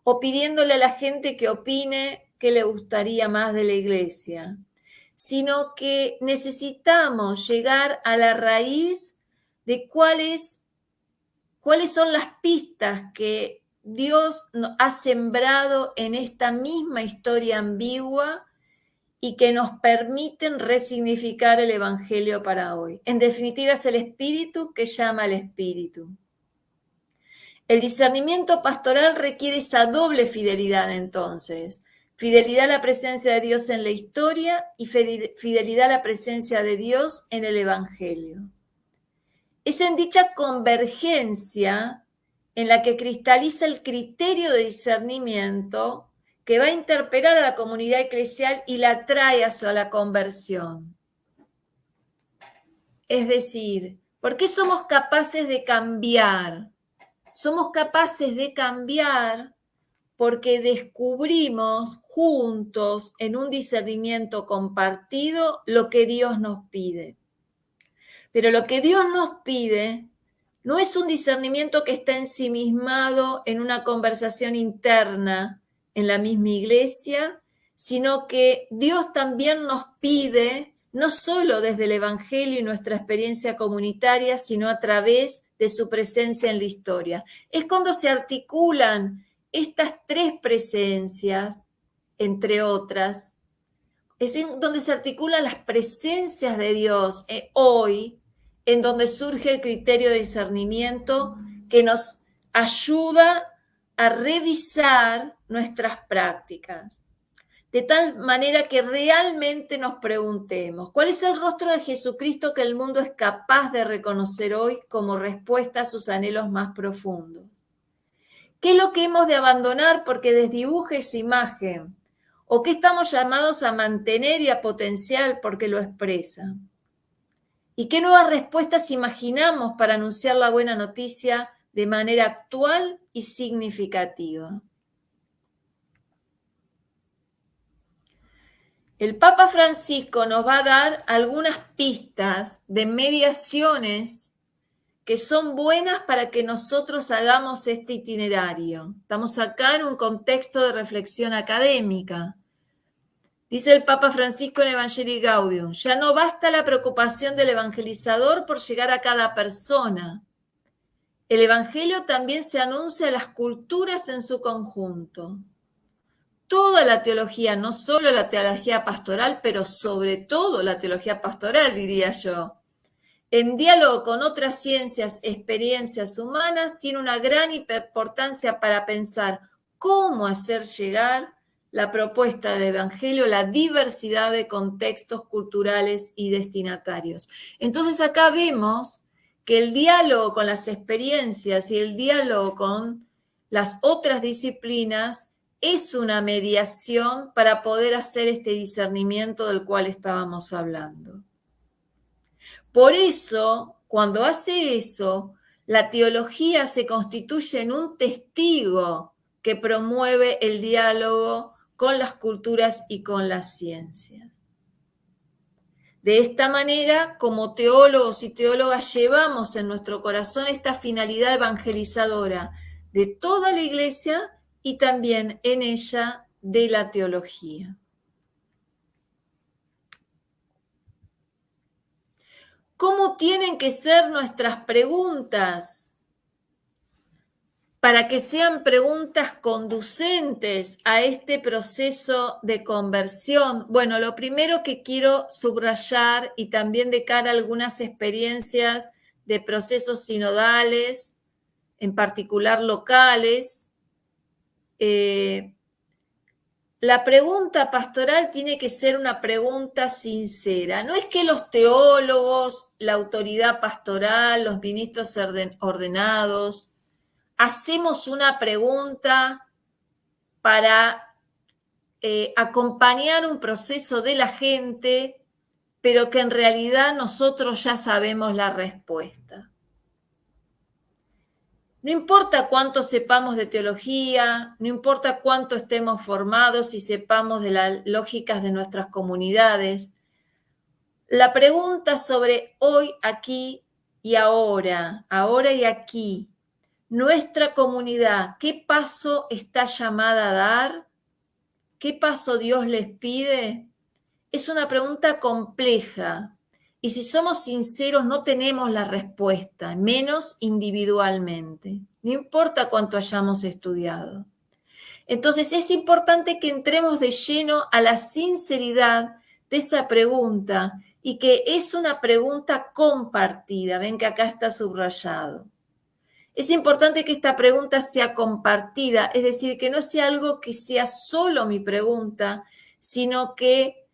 o pidiéndole a la gente que opine qué le gustaría más de la iglesia, sino que necesitamos llegar a la raíz de cuáles son las pistas que Dios ha sembrado en esta misma historia ambigua y que nos permiten resignificar el Evangelio para hoy. En definitiva, es el Espíritu que llama al Espíritu. El discernimiento pastoral requiere esa doble fidelidad entonces. Fidelidad a la presencia de Dios en la historia y fidelidad a la presencia de Dios en el Evangelio. Es en dicha convergencia en la que cristaliza el criterio de discernimiento que va a interpelar a la comunidad eclesial y la trae hacia la conversión. Es decir, ¿por qué somos capaces de cambiar? Somos capaces de cambiar porque descubrimos juntos en un discernimiento compartido lo que Dios nos pide. Pero lo que Dios nos pide no es un discernimiento que está ensimismado en una conversación interna en la misma iglesia, sino que Dios también nos pide, no solo desde el Evangelio y nuestra experiencia comunitaria, sino a través de su presencia en la historia. Es cuando se articulan estas tres presencias, entre otras, es en donde se articulan las presencias de Dios hoy, en donde surge el criterio de discernimiento que nos ayuda a revisar nuestras prácticas, de tal manera que realmente nos preguntemos, ¿cuál es el rostro de Jesucristo que el mundo es capaz de reconocer hoy como respuesta a sus anhelos más profundos? ¿Qué es lo que hemos de abandonar porque desdibuja esa imagen? ¿O qué estamos llamados a mantener y a potenciar porque lo expresa? ¿Y qué nuevas respuestas imaginamos para anunciar la buena noticia de manera actual y significativa? El Papa Francisco nos va a dar algunas pistas de mediaciones que son buenas para que nosotros hagamos este itinerario. Estamos acá en un contexto de reflexión académica, Dice el Papa Francisco en Evangelii Gaudium, ya no basta la preocupación del evangelizador por llegar a cada persona. El Evangelio también se anuncia a las culturas en su conjunto. Toda la teología, no solo la teología pastoral, pero sobre todo la teología pastoral, diría yo, en diálogo con otras ciencias, experiencias humanas, tiene una gran importancia para pensar cómo hacer llegar la propuesta del Evangelio a la diversidad de contextos culturales y destinatarios. Entonces acá vemos que el diálogo con las experiencias y el diálogo con las otras disciplinas es una mediación para poder hacer este discernimiento del cual estábamos hablando. Por eso, cuando hace eso, la teología se constituye en un testigo que promueve el diálogo con las culturas y con las ciencias. De esta manera, como teólogos y teólogas, llevamos en nuestro corazón esta finalidad evangelizadora de toda la Iglesia y también en ella de la teología. ¿Cómo tienen que ser nuestras preguntas? Para que sean preguntas conducentes a este proceso de conversión. Bueno, lo primero que quiero subrayar, y también de cara a algunas experiencias de procesos sinodales, en particular locales, la pregunta pastoral tiene que ser una pregunta sincera. No es que los teólogos, la autoridad pastoral, los ministros ordenados, hacemos una pregunta para acompañar un proceso de la gente, pero que en realidad nosotros ya sabemos la respuesta. No importa cuánto sepamos de teología, no importa cuánto estemos formados y sepamos de las lógicas de nuestras comunidades, la pregunta sobre hoy, aquí y ahora y aquí, nuestra comunidad, ¿qué paso está llamada a dar? ¿Qué paso Dios les pide? Es una pregunta compleja. Y si somos sinceros, no tenemos la respuesta, menos individualmente. No importa cuánto hayamos estudiado. Entonces es importante que entremos de lleno a la sinceridad de esa pregunta y que es una pregunta compartida. Ven que acá está subrayado. Es importante que esta pregunta sea compartida, es decir, que no sea algo que sea solo mi pregunta, sino que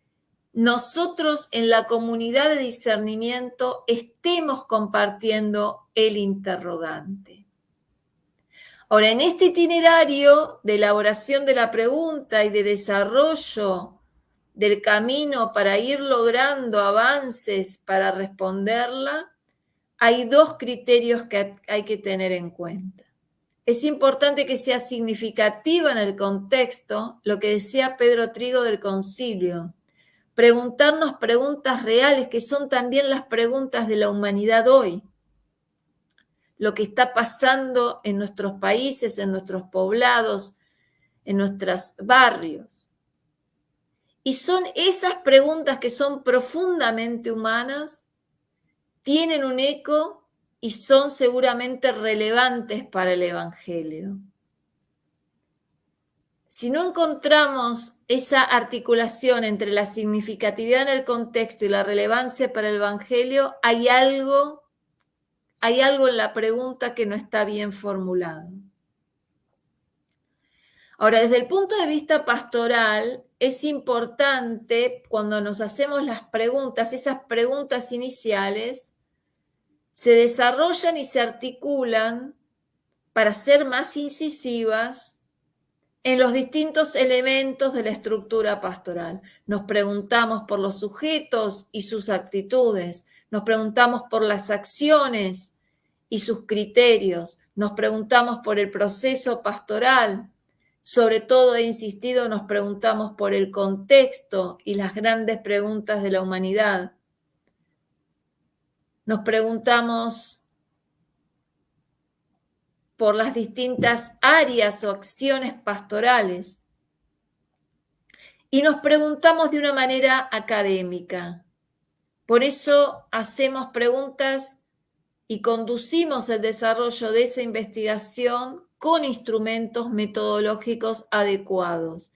nosotros en la comunidad de discernimiento estemos compartiendo el interrogante. Ahora, en este itinerario de elaboración de la pregunta y de desarrollo del camino para ir logrando avances para responderla, hay dos criterios que hay que tener en cuenta. Es importante que sea significativa en el contexto, lo que decía Pedro Trigo del Concilio, preguntarnos preguntas reales, que son también las preguntas de la humanidad hoy. Lo que está pasando en nuestros países, en nuestros poblados, en nuestros barrios. Y son esas preguntas que son profundamente humanas, tienen un eco y son seguramente relevantes para el Evangelio. Si no encontramos esa articulación entre la significatividad en el contexto y la relevancia para el Evangelio, hay algo en la pregunta que no está bien formulado. Ahora, desde el punto de vista pastoral, es importante cuando nos hacemos las preguntas, esas preguntas iniciales, se desarrollan y se articulan para ser más incisivas en los distintos elementos de la estructura pastoral. Nos preguntamos por los sujetos y sus actitudes, nos preguntamos por las acciones y sus criterios, nos preguntamos por el proceso pastoral, sobre todo he insistido, nos preguntamos por el contexto y las grandes preguntas de la humanidad. Nos preguntamos por las distintas áreas o acciones pastorales. y nos preguntamos de una manera académica. Por eso hacemos preguntas y conducimos el desarrollo de esa investigación con instrumentos metodológicos adecuados.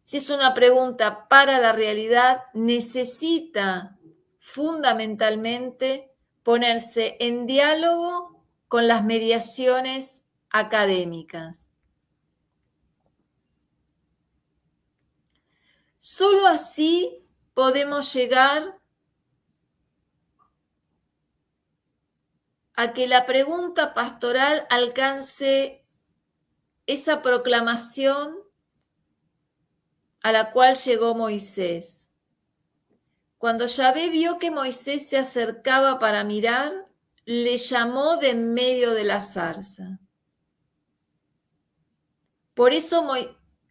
Si es una pregunta para la realidad, necesita fundamentalmente ponerse en diálogo con las mediaciones académicas. Solo así podemos llegar a que la pregunta pastoral alcance esa proclamación a la cual llegó Moisés. Cuando Yahvé vio que Moisés se acercaba para mirar, le llamó de en medio de la zarza. Por eso,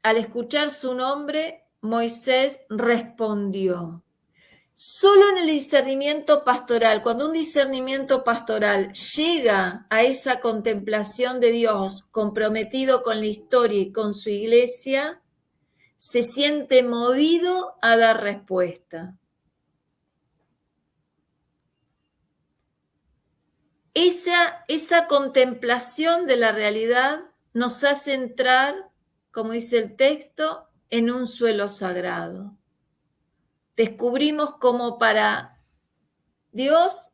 al escuchar su nombre, Moisés respondió. Solo en el discernimiento pastoral, cuando un discernimiento pastoral llega a esa contemplación de Dios comprometido con la historia y con su iglesia, se siente movido a dar respuesta. Esa contemplación de la realidad nos hace entrar, como dice el texto, en un suelo sagrado. Descubrimos cómo para Dios,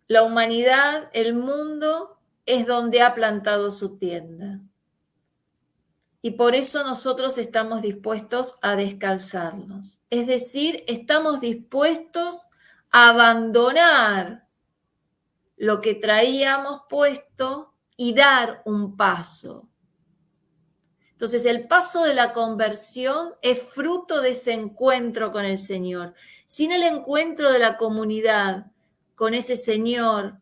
la humanidad, el mundo, es donde ha plantado su tienda. Y por eso nosotros estamos dispuestos a descalzarnos. Es decir, estamos dispuestos a abandonar lo que traíamos puesto y dar un paso. Entonces, el paso de la conversión es fruto de ese encuentro con el Señor. Sin el encuentro de la comunidad con ese Señor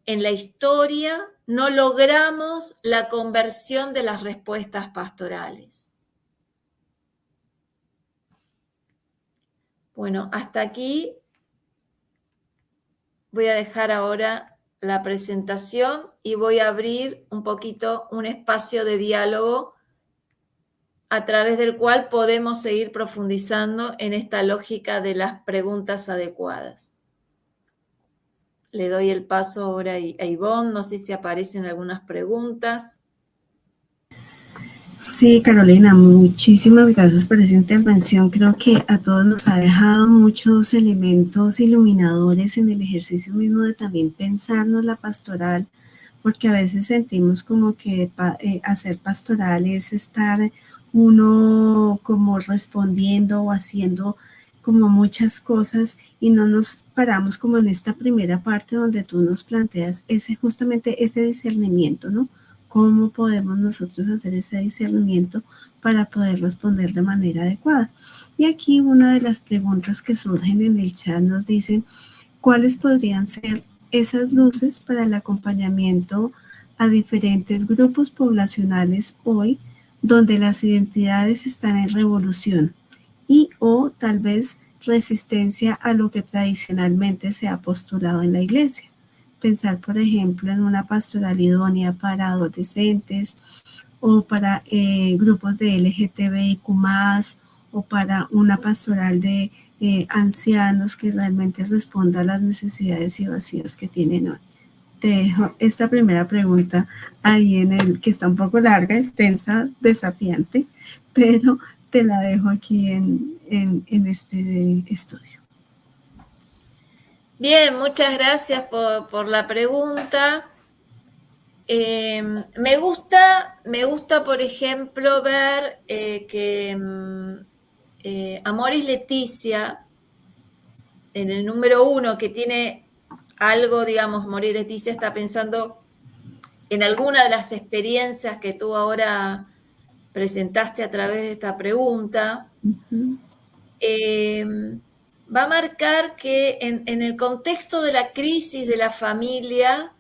en la historia, no logramos la conversión de las respuestas pastorales. Bueno, hasta aquí voy a dejar ahora la presentación y voy a abrir un poquito un espacio de diálogo a través del cual podemos seguir profundizando en esta lógica de las preguntas adecuadas. Le doy el paso ahora a Ivonne, no sé si aparecen algunas preguntas. Sí, Carolina, muchísimas gracias por esa intervención. Creo que a todos nos ha dejado muchos elementos iluminadores en el ejercicio mismo de también pensarnos la pastoral, porque a veces sentimos como que hacer pastoral es estar uno como respondiendo o haciendo como muchas cosas y no nos paramos como en esta primera parte donde tú nos planteas justamente ese discernimiento, ¿no? ¿Cómo podemos nosotros hacer ese discernimiento para poder responder de manera adecuada? Y aquí una de las preguntas que surgen en el chat nos dicen, ¿cuáles podrían ser esas luces para el acompañamiento a diferentes grupos poblacionales hoy donde las identidades están en revolución y o tal vez resistencia a lo que tradicionalmente se ha postulado en la iglesia? Pensar, por ejemplo, en una pastoral idónea para adolescentes o para grupos de LGTBIQ+, o para una pastoral de ancianos que realmente responda a las necesidades y vacíos que tienen hoy. Te dejo esta primera pregunta ahí que está un poco larga, extensa, desafiante, pero te la dejo aquí en este estudio. Bien, muchas gracias por la pregunta. Me gusta, por ejemplo, ver que Amoris Laetitia, en el número 1, que tiene algo, digamos, Amoris Laetitia está pensando en alguna de las experiencias que tú ahora presentaste a través de esta pregunta. Uh-huh. Va a marcar que en el contexto de la crisis de la familia,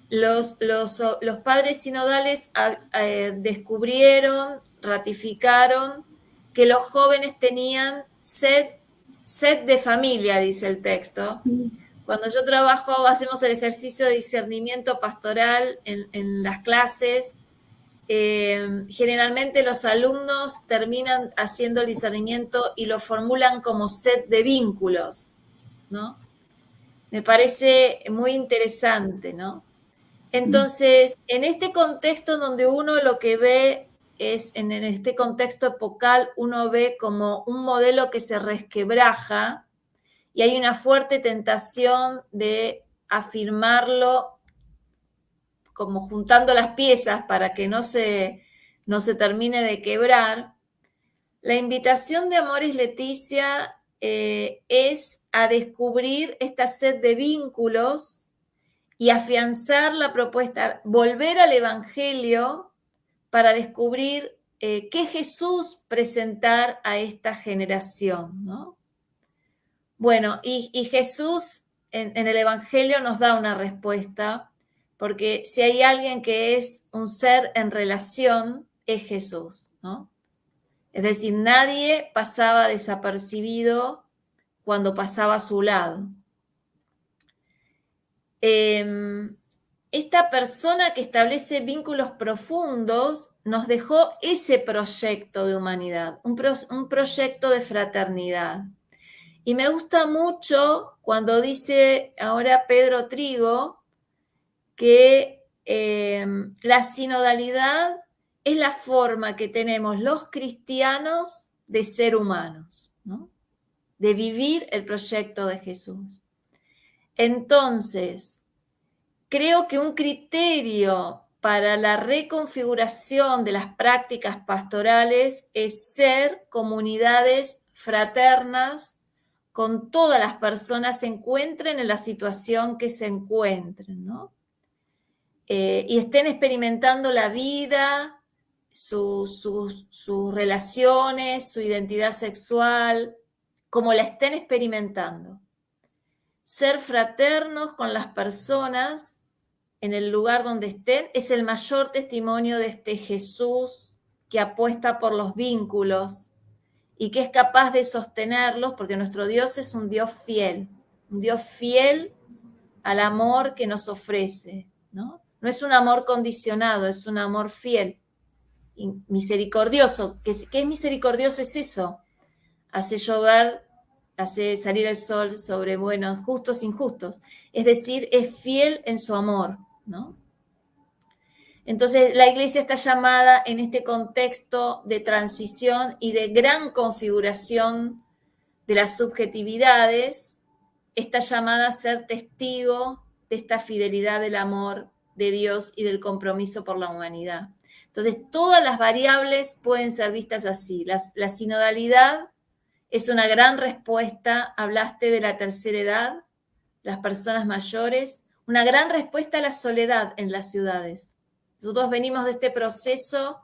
los padres sinodales descubrieron, ratificaron que los jóvenes tenían sed de familia, dice el texto. Cuando yo trabajo, hacemos el ejercicio de discernimiento pastoral en las clases, generalmente los alumnos terminan haciendo el discernimiento y lo formulan como set de vínculos, ¿no? Me parece muy interesante, ¿no? Entonces, en este contexto donde uno lo que ve es, en este contexto epocal, uno ve como un modelo que se resquebraja y hay una fuerte tentación de afirmarlo como juntando las piezas para que no se termine de quebrar. La invitación de Amoris Laetitia es a descubrir esta sed de vínculos y afianzar la propuesta, volver al Evangelio para descubrir qué Jesús presentar a esta generación, ¿no? Bueno, y Jesús en el Evangelio nos da una respuesta, porque si hay alguien que es un ser en relación, es Jesús, ¿no? Es decir, nadie pasaba desapercibido cuando pasaba a su lado. Esta persona que establece vínculos profundos nos dejó ese proyecto de humanidad, un proyecto de fraternidad. Y me gusta mucho cuando dice ahora Pedro Trigo que la sinodalidad es la forma que tenemos los cristianos de ser humanos, ¿no? De vivir el proyecto de Jesús. Entonces, creo que un criterio para la reconfiguración de las prácticas pastorales es ser comunidades fraternas con todas las personas, se encuentren en la situación que se encuentren, ¿no? Y estén experimentando la vida, sus relaciones, su identidad sexual, como la estén experimentando. Ser fraternos con las personas en el lugar donde estén es el mayor testimonio de este Jesús que apuesta por los vínculos y que es capaz de sostenerlos, porque nuestro Dios es un Dios fiel al amor que nos ofrece, ¿no? No es un amor condicionado, es un amor fiel y misericordioso. ¿Qué es misericordioso? Es eso. Hace llover, hace salir el sol sobre buenos, justos, injustos. Es decir, es fiel en su amor, ¿no? Entonces, la Iglesia está llamada en este contexto de transición y de gran configuración de las subjetividades, está llamada a ser testigo de esta fidelidad del amor de Dios y del compromiso por la humanidad. Entonces, todas las variables pueden ser vistas así. La sinodalidad es una gran respuesta, hablaste de la tercera edad, las personas mayores, una gran respuesta a la soledad en las ciudades. Nosotros venimos de este proceso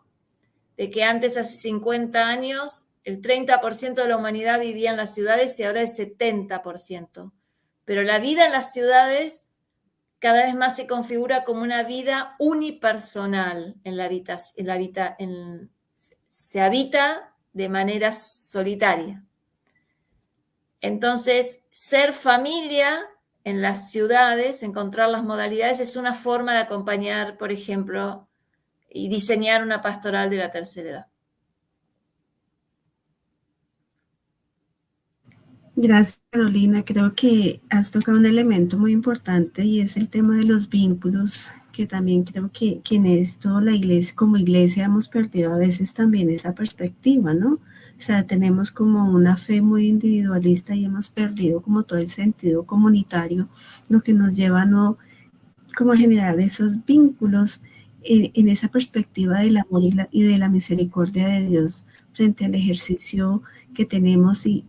de que antes, hace 50 años, el 30% de la humanidad vivía en las ciudades y ahora el 70%. Pero la vida en las ciudades cada vez más se configura como una vida unipersonal. Se habita de manera solitaria. Entonces, ser familia en las ciudades, encontrar las modalidades, es una forma de acompañar, por ejemplo, y diseñar una pastoral de la tercera edad. Gracias, Carolina. Creo que has tocado un elemento muy importante y es el tema de los vínculos, que también creo que en esto la iglesia, como iglesia, hemos perdido a veces también esa perspectiva, ¿no? O sea, tenemos como una fe muy individualista y hemos perdido como todo el sentido comunitario, lo que nos lleva a no como a generar esos vínculos en esa perspectiva del amor y de la misericordia de Dios frente al ejercicio que tenemos y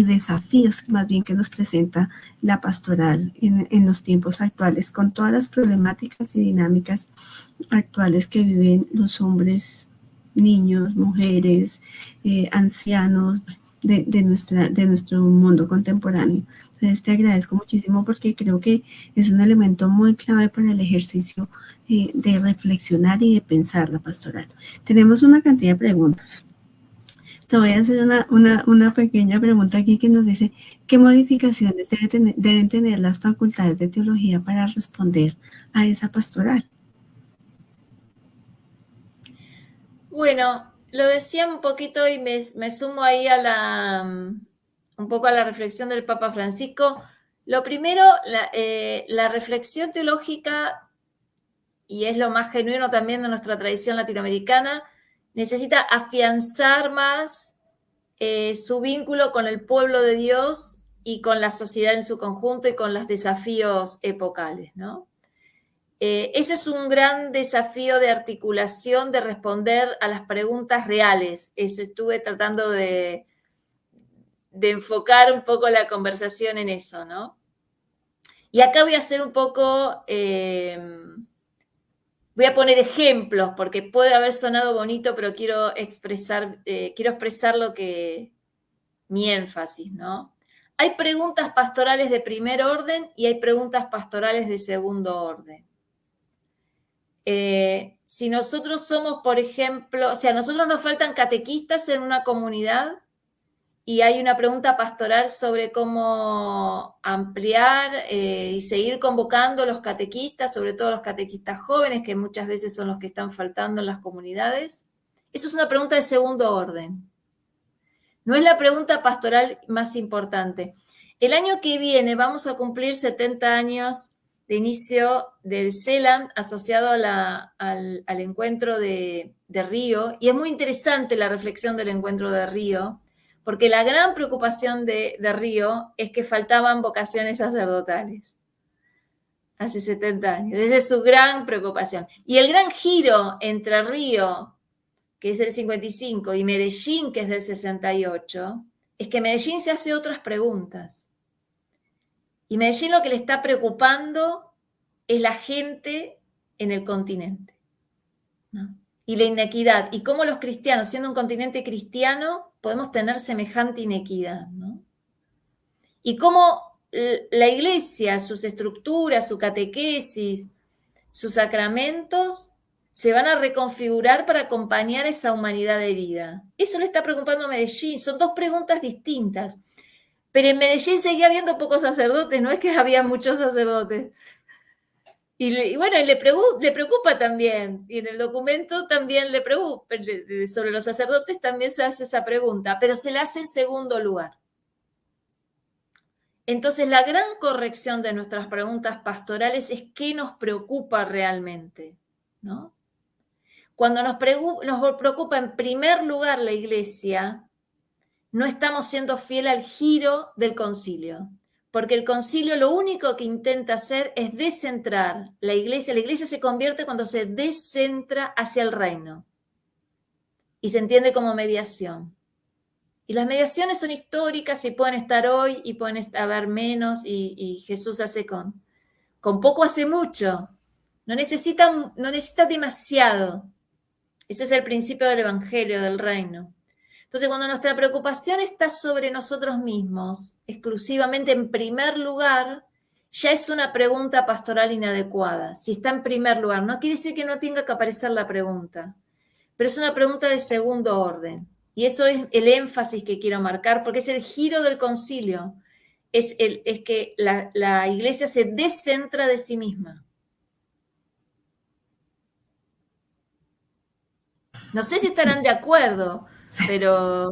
desafíos más bien que nos presenta la pastoral en los tiempos actuales, con todas las problemáticas y dinámicas actuales que viven los hombres, niños, mujeres, ancianos de nuestro mundo contemporáneo. Entonces te agradezco muchísimo porque creo que es un elemento muy clave para el ejercicio de reflexionar y de pensar la pastoral. Tenemos una cantidad de preguntas. Te voy a hacer una pequeña pregunta aquí que nos dice, ¿qué modificaciones deben tener las facultades de teología para responder a esa pastoral? Bueno, lo decía un poquito y me sumo ahí a un poco a la reflexión del Papa Francisco. Lo primero, la reflexión teológica, y es lo más genuino también de nuestra tradición latinoamericana, necesita afianzar más su vínculo con el pueblo de Dios y con la sociedad en su conjunto y con los desafíos epocales, ¿no? Ese es un gran desafío de articulación, de responder a las preguntas reales. Eso estuve tratando de enfocar un poco la conversación en eso, ¿no? Y acá voy a hacer un poco, voy a poner ejemplos, porque puede haber sonado bonito, pero quiero expresar lo que, mi énfasis, ¿no? Hay preguntas pastorales de primer orden y hay preguntas pastorales de segundo orden. Si nosotros somos, por ejemplo, o sea, a nosotros nos faltan catequistas en una comunidad y hay una pregunta pastoral sobre cómo ampliar y seguir convocando los catequistas, sobre todo los catequistas jóvenes, que muchas veces son los que están faltando en las comunidades. Eso es una pregunta de segundo orden. No es la pregunta pastoral más importante. El año que viene vamos a cumplir 70 años de inicio del CELAM asociado al encuentro de Río, y es muy interesante la reflexión del encuentro de Río, porque la gran preocupación de Río es que faltaban vocaciones sacerdotales hace 70 años. Esa es su gran preocupación. Y el gran giro entre Río, que es del 55, y Medellín, que es del 68, es que Medellín se hace otras preguntas. Y Medellín lo que le está preocupando es la gente en el continente, ¿no? Y la inequidad. Y cómo los cristianos, siendo un continente cristiano, podemos tener semejante inequidad, ¿no? Y cómo la iglesia, sus estructuras, su catequesis, sus sacramentos, se van a reconfigurar para acompañar a esa humanidad herida. Eso le está preocupando a Medellín. Son dos preguntas distintas. Pero en Medellín seguía habiendo pocos sacerdotes, no es que había muchos sacerdotes. Y bueno, le preocupa también. Y en el documento también le preocupa. Sobre los sacerdotes también se hace esa pregunta, pero se la hace en segundo lugar. Entonces, la gran corrección de nuestras preguntas pastorales es qué nos preocupa realmente, ¿no? Cuando nos preocupa en primer lugar la iglesia, no estamos siendo fieles al giro del concilio, porque el concilio lo único que intenta hacer es descentrar la iglesia. La iglesia se convierte cuando se descentra hacia el reino y se entiende como mediación. Y las mediaciones son históricas y pueden estar hoy y pueden haber menos, y Jesús hace con poco hace mucho. No necesita demasiado. Ese es el principio del evangelio, del reino. Entonces, cuando nuestra preocupación está sobre nosotros mismos, exclusivamente en primer lugar, ya es una pregunta pastoral inadecuada. Si está en primer lugar, no quiere decir que no tenga que aparecer la pregunta, pero es una pregunta de segundo orden. Y eso es el énfasis que quiero marcar, porque es el giro del concilio. Es que la iglesia se descentra de sí misma. No sé si estarán de acuerdo, pero...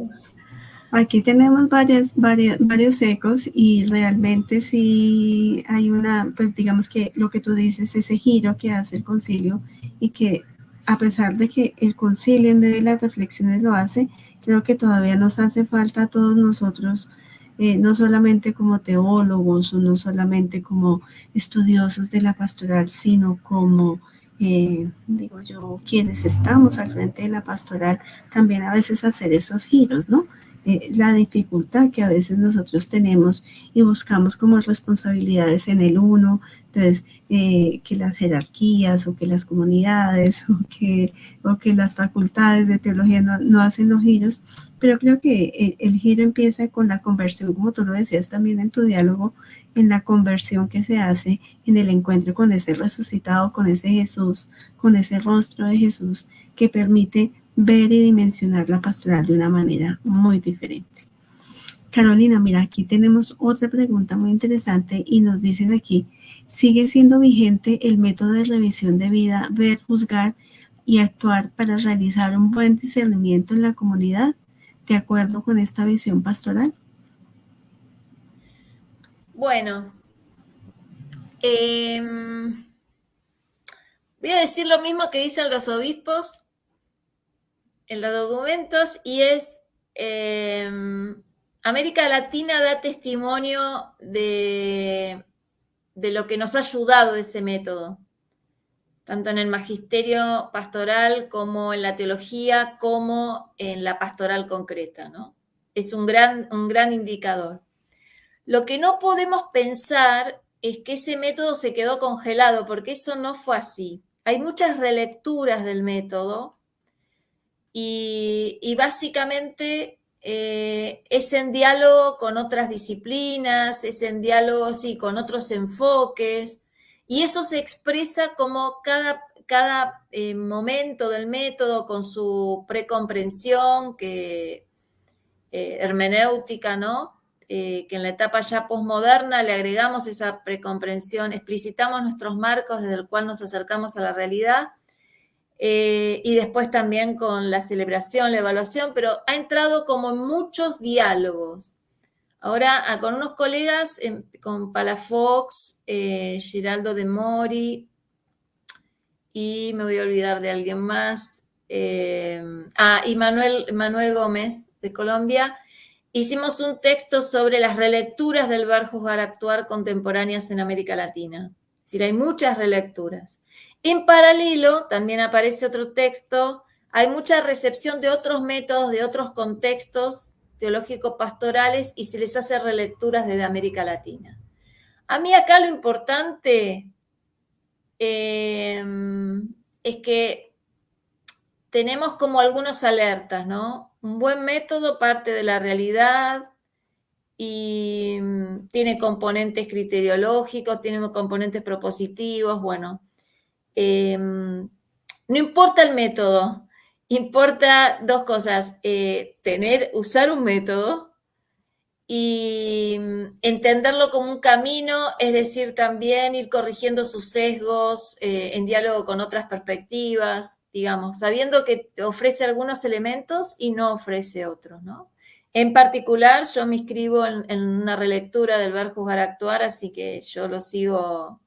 Aquí tenemos varios ecos y realmente sí hay pues digamos que lo que tú dices, ese giro que hace el concilio, y que a pesar de que el concilio en medio de las reflexiones lo hace, creo que todavía nos hace falta a todos nosotros, no solamente como teólogos o no solamente como estudiosos de la pastoral, sino como digo yo, quienes estamos al frente de la pastoral, también a veces hacer esos giros, ¿no? La dificultad que a veces nosotros tenemos y buscamos como responsabilidades en el uno, entonces que las jerarquías o que las comunidades o que las facultades de teología no hacen los giros, pero creo que el giro empieza con la conversión, como tú lo decías también en tu diálogo, en la conversión que se hace en el encuentro con ese resucitado, con ese Jesús, con ese rostro de Jesús que permite ver y dimensionar la pastoral de una manera muy diferente. Carolina, mira, aquí tenemos otra pregunta muy interesante y nos dicen aquí, ¿sigue siendo vigente el método de revisión de vida, ver, juzgar y actuar para realizar un buen discernimiento en la comunidad, de acuerdo con esta visión pastoral? Bueno, voy a decir lo mismo que dicen los obispos en los documentos, y es América Latina da testimonio de lo que nos ha ayudado ese método, tanto en el magisterio pastoral como en la teología, como en la pastoral concreta, ¿no? Es un gran indicador. Lo que no podemos pensar es que ese método se quedó congelado, porque eso no fue así. Hay muchas relecturas del método y básicamente es en diálogo con otras disciplinas, es en diálogo, sí, con otros enfoques, y eso se expresa como cada momento del método con su precomprensión, hermenéutica, ¿no? Que en la etapa ya posmoderna le agregamos esa precomprensión, explicitamos nuestros marcos desde el cual nos acercamos a la realidad, y después también con la celebración, la evaluación, pero ha entrado como en muchos diálogos. Ahora con unos colegas, con Palafox, Giraldo de Mori, y me voy a olvidar de alguien más, y Manuel Gómez de Colombia, hicimos un texto sobre las relecturas del Ver, Juzgar, Actuar contemporáneas en América Latina. Es decir, hay muchas relecturas. En paralelo, también aparece otro texto, hay mucha recepción de otros métodos, de otros contextos teológico-pastorales, y se les hace relecturas desde América Latina. A mí acá lo importante es que tenemos como algunos alertas, ¿no? Un buen método parte de la realidad y tiene componentes criteriológicos, tiene componentes propositivos, bueno. No importa el método, importa dos cosas, usar un método y entenderlo como un camino, es decir, también ir corrigiendo sus sesgos en diálogo con otras perspectivas, digamos, sabiendo que ofrece algunos elementos y no ofrece otros, ¿no? En particular, yo me inscribo en una relectura del Ver, Juzgar, Actuar, así que yo lo sigo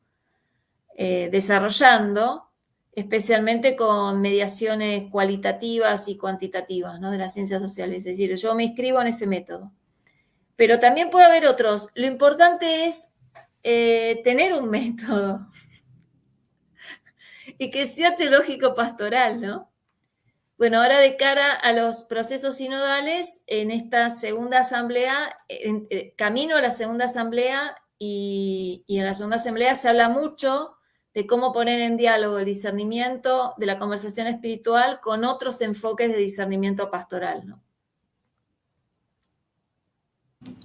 desarrollando, especialmente con mediaciones cualitativas y cuantitativas, ¿no? De las ciencias sociales. Es decir, yo me inscribo en ese método. Pero también puede haber otros. Lo importante es tener un método y que sea teológico pastoral, ¿no? Bueno, ahora de cara a los procesos sinodales, en esta segunda asamblea, camino a la segunda asamblea, y en la segunda asamblea se habla mucho de cómo poner en diálogo el discernimiento de la conversación espiritual con otros enfoques de discernimiento pastoral, ¿no?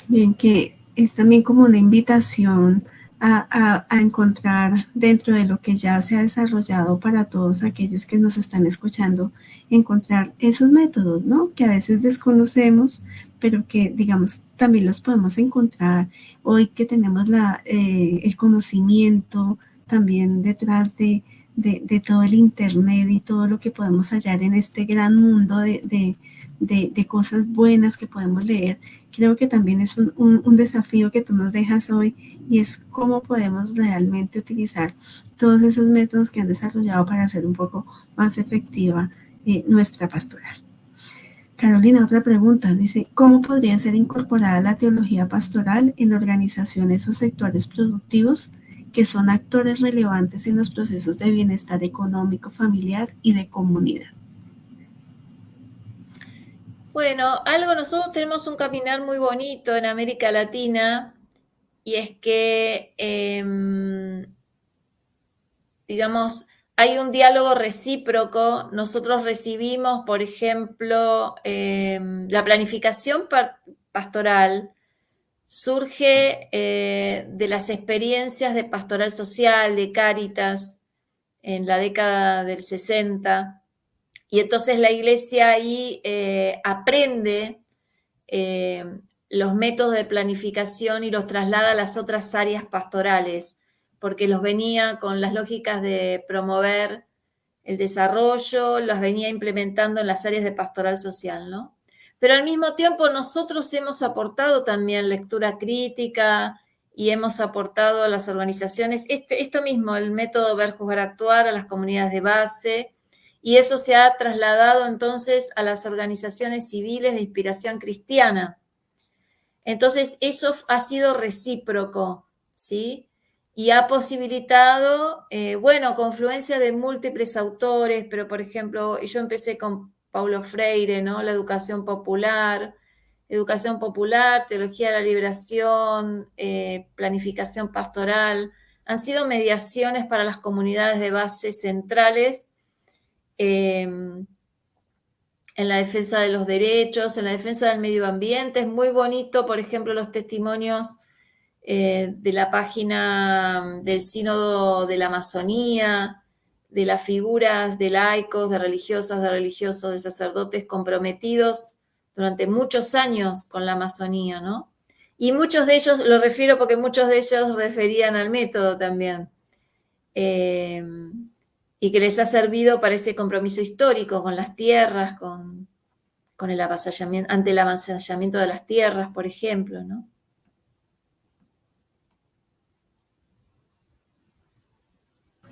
Bien, que es también como una invitación a encontrar dentro de lo que ya se ha desarrollado para todos aquellos que nos están escuchando, encontrar esos métodos, ¿no? Que a veces desconocemos, pero que, digamos, también los podemos encontrar hoy que tenemos el conocimiento también detrás de todo el Internet y todo lo que podemos hallar en este gran mundo de cosas buenas que podemos leer. Creo que también es un desafío que tú nos dejas hoy, y es cómo podemos realmente utilizar todos esos métodos que han desarrollado para hacer un poco más efectiva nuestra pastoral. Carolina, otra pregunta, dice, ¿cómo podría ser incorporada la teología pastoral en organizaciones o sectores productivos que son actores relevantes en los procesos de bienestar económico, familiar y de comunidad? Bueno, nosotros tenemos un caminar muy bonito en América Latina, y es que, digamos, hay un diálogo recíproco. Nosotros recibimos, por ejemplo, la planificación pastoral surge de las experiencias de pastoral social, de Cáritas, en la década del 60. Y entonces la iglesia ahí aprende los métodos de planificación y los traslada a las otras áreas pastorales, porque los venía con las lógicas de promover el desarrollo, las venía implementando en las áreas de pastoral social, ¿no? Pero al mismo tiempo nosotros hemos aportado también lectura crítica y hemos aportado a las organizaciones esto mismo, el método Ver, Juzgar, Actuar a las comunidades de base, y eso se ha trasladado entonces a las organizaciones civiles de inspiración cristiana. Entonces eso ha sido recíproco, ¿sí? Y ha posibilitado, confluencia de múltiples autores, pero por ejemplo, yo empecé con Paulo Freire, ¿no? La educación popular, teología de la liberación, planificación pastoral, han sido mediaciones para las comunidades de base centrales en la defensa de los derechos, en la defensa del medio ambiente. Es muy bonito, por ejemplo, los testimonios de la página del Sínodo de la Amazonía, de las figuras de laicos, de religiosas, de religiosos, de sacerdotes comprometidos durante muchos años con la Amazonía, ¿no? Y muchos de ellos, lo refiero porque muchos de ellos referían al método también, y que les ha servido para ese compromiso histórico con las tierras, con el avasallamiento, ante el avasallamiento de las tierras, por ejemplo, ¿no?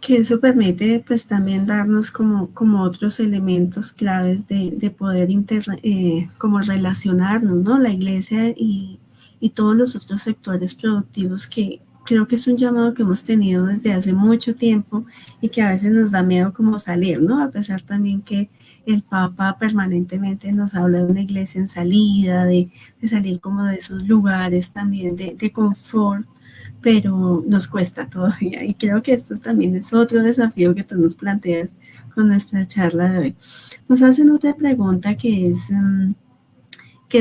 Que eso permite pues también darnos como otros elementos claves de poder como relacionarnos, ¿no? La iglesia y todos los otros sectores productivos, que creo que es un llamado que hemos tenido desde hace mucho tiempo y que a veces nos da miedo como salir, ¿no? A pesar también que el Papa permanentemente nos habla de una iglesia en salida, de salir como de esos lugares también de confort, pero nos cuesta todavía, y creo que esto también es otro desafío que tú nos planteas con nuestra charla de hoy. Nos hacen otra pregunta que es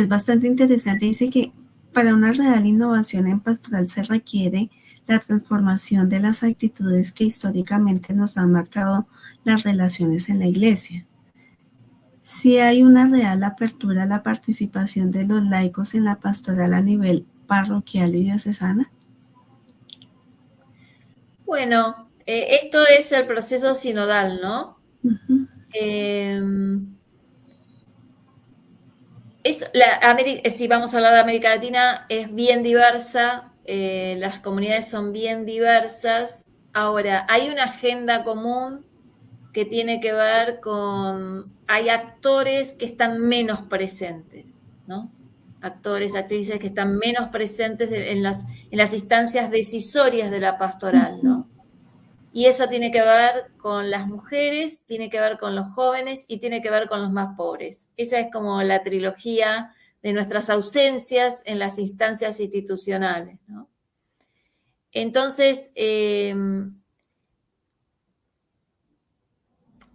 bastante interesante. Dice que para una real innovación en pastoral se requiere la transformación de las actitudes que históricamente nos han marcado las relaciones en la iglesia. Si hay una real apertura a la participación de los laicos en la pastoral a nivel parroquial y diocesana. Bueno, esto es el proceso sinodal, ¿no? Uh-huh. Si vamos a hablar de América Latina, es bien diversa, las comunidades son bien diversas. Ahora, hay una agenda común que tiene que ver con, hay actores que están menos presentes, ¿no? Actores, actrices que están menos presentes en las instancias decisorias de la pastoral, ¿no? Y eso tiene que ver con las mujeres, tiene que ver con los jóvenes y tiene que ver con los más pobres. Esa es como la trilogía de nuestras ausencias en las instancias institucionales, ¿no? Entonces,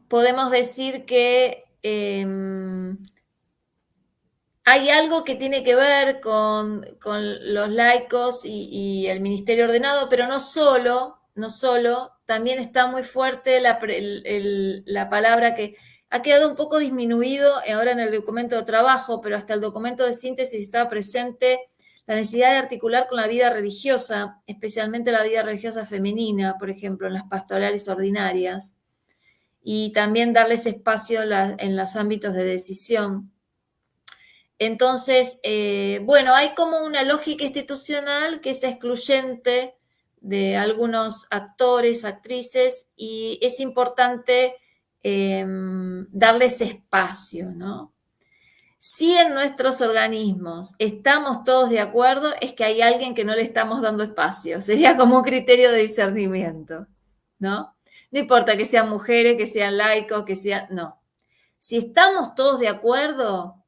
podemos decir que hay algo que tiene que ver con los laicos y el ministerio ordenado, pero no solo, también está muy fuerte la palabra que ha quedado un poco disminuido ahora en el documento de trabajo, pero hasta el documento de síntesis estaba presente la necesidad de articular con la vida religiosa, especialmente la vida religiosa femenina, por ejemplo, en las pastorales ordinarias, y también darles espacio en los ámbitos de decisión. Entonces, hay como una lógica institucional que es excluyente de algunos actores, actrices, y es importante darles espacio, ¿no? Si en nuestros organismos estamos todos de acuerdo, es que hay alguien que no le estamos dando espacio. Sería como un criterio de discernimiento, ¿no? No importa que sean mujeres, que sean laicos, que sean... No. Si estamos todos de acuerdo,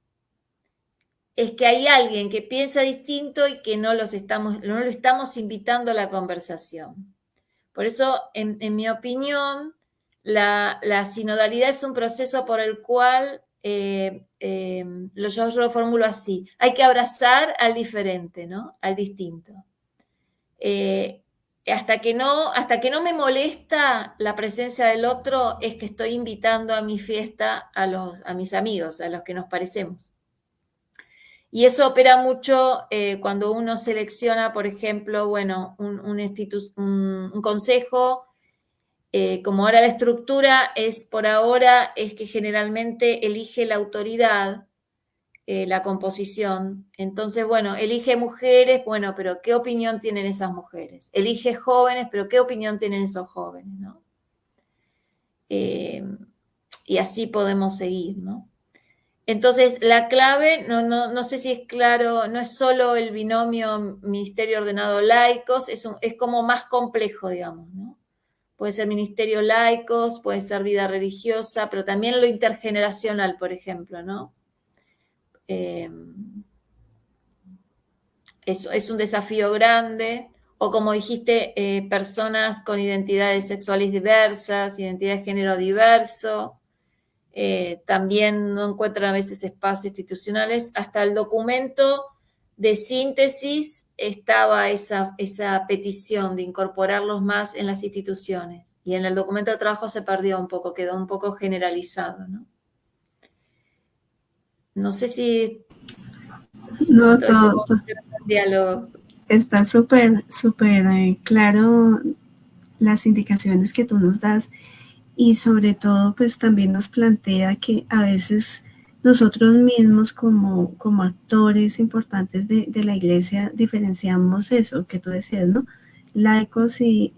es que hay alguien que piensa distinto y que no lo estamos invitando a la conversación. Por eso, en mi opinión, la sinodalidad es un proceso por el cual, yo lo formulo así, hay que abrazar al diferente, ¿no? Al distinto. Hasta que no me molesta la presencia del otro, es que estoy invitando a mi fiesta a mis amigos, a los que nos parecemos. Y eso opera mucho cuando uno selecciona, por ejemplo, un consejo como ahora la estructura es por ahora, es que generalmente elige la autoridad, la composición. Entonces, bueno, elige mujeres, bueno, pero ¿qué opinión tienen esas mujeres? Elige jóvenes, pero ¿qué opinión tienen esos jóvenes, no? Y así podemos seguir, ¿no? Entonces, la clave, no sé si es claro, no es solo el binomio ministerio ordenado laicos, es como más complejo, digamos, ¿no? Puede ser ministerio laicos, puede ser vida religiosa, pero también lo intergeneracional, por ejemplo, ¿no? Es un desafío grande, o como dijiste, personas con identidades sexuales diversas, identidad de género diverso, también no encuentran a veces espacios institucionales. Hasta el documento de síntesis estaba esa petición de incorporarlos más en las instituciones, y en el documento de trabajo se perdió un poco, quedó un poco generalizado, ¿no? No sé si... No, todo diálogo. Está súper claro las indicaciones que tú nos das, y sobre todo pues también nos plantea que a veces nosotros mismos como actores importantes de la iglesia diferenciamos eso que tú decías, ¿no? Laicos y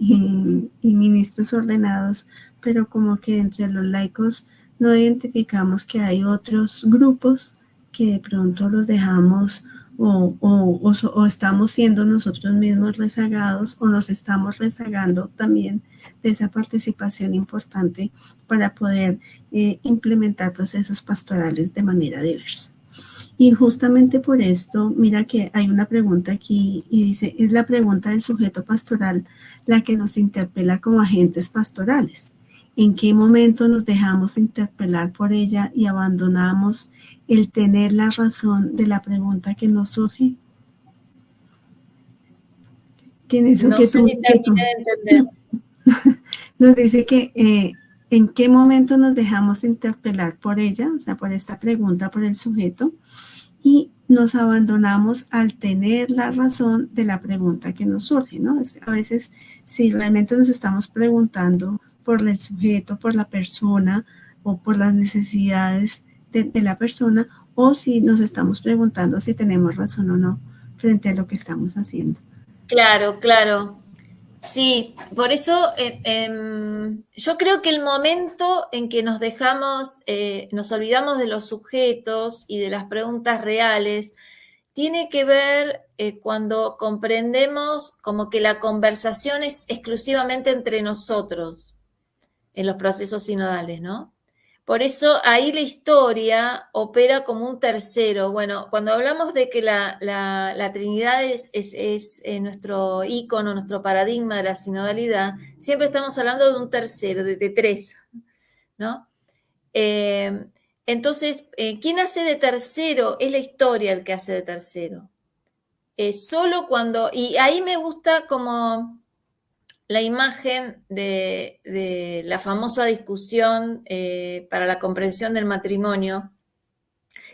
ministros ordenados, pero como que entre los laicos no identificamos que hay otros grupos que de pronto los dejamos o estamos siendo nosotros mismos rezagados, o nos estamos rezagando también de esa participación importante para poder implementar procesos pastorales de manera diversa. Y justamente por esto, mira que hay una pregunta aquí y dice, es la pregunta del sujeto pastoral la que nos interpela como agentes pastorales. ¿En qué momento nos dejamos interpelar por ella y abandonamos el tener la razón de la pregunta que nos surge? ¿Quién es no que sé tú, si terminé de entender. Nos dice que en qué momento nos dejamos interpelar por ella, o sea, por esta pregunta, por el sujeto, y nos abandonamos al tener la razón de la pregunta que nos surge, ¿no? A veces, si realmente nos estamos preguntando por el sujeto, por la persona o por las necesidades de la persona, o si nos estamos preguntando si tenemos razón o no frente a lo que estamos haciendo. Claro. Sí, por eso yo creo que el momento en que nos olvidamos de los sujetos y de las preguntas reales, tiene que ver cuando comprendemos como que la conversación es exclusivamente entre nosotros en los procesos sinodales, ¿no? Por eso ahí la historia opera como un tercero. Bueno, cuando hablamos de que la Trinidad es nuestro ícono, nuestro paradigma de la sinodalidad, siempre estamos hablando de un tercero, de tres, ¿no? Entonces, ¿quién hace de tercero? Es la historia el que hace de tercero. Solo cuando... Y ahí me gusta como la imagen de la famosa discusión para la comprensión del matrimonio.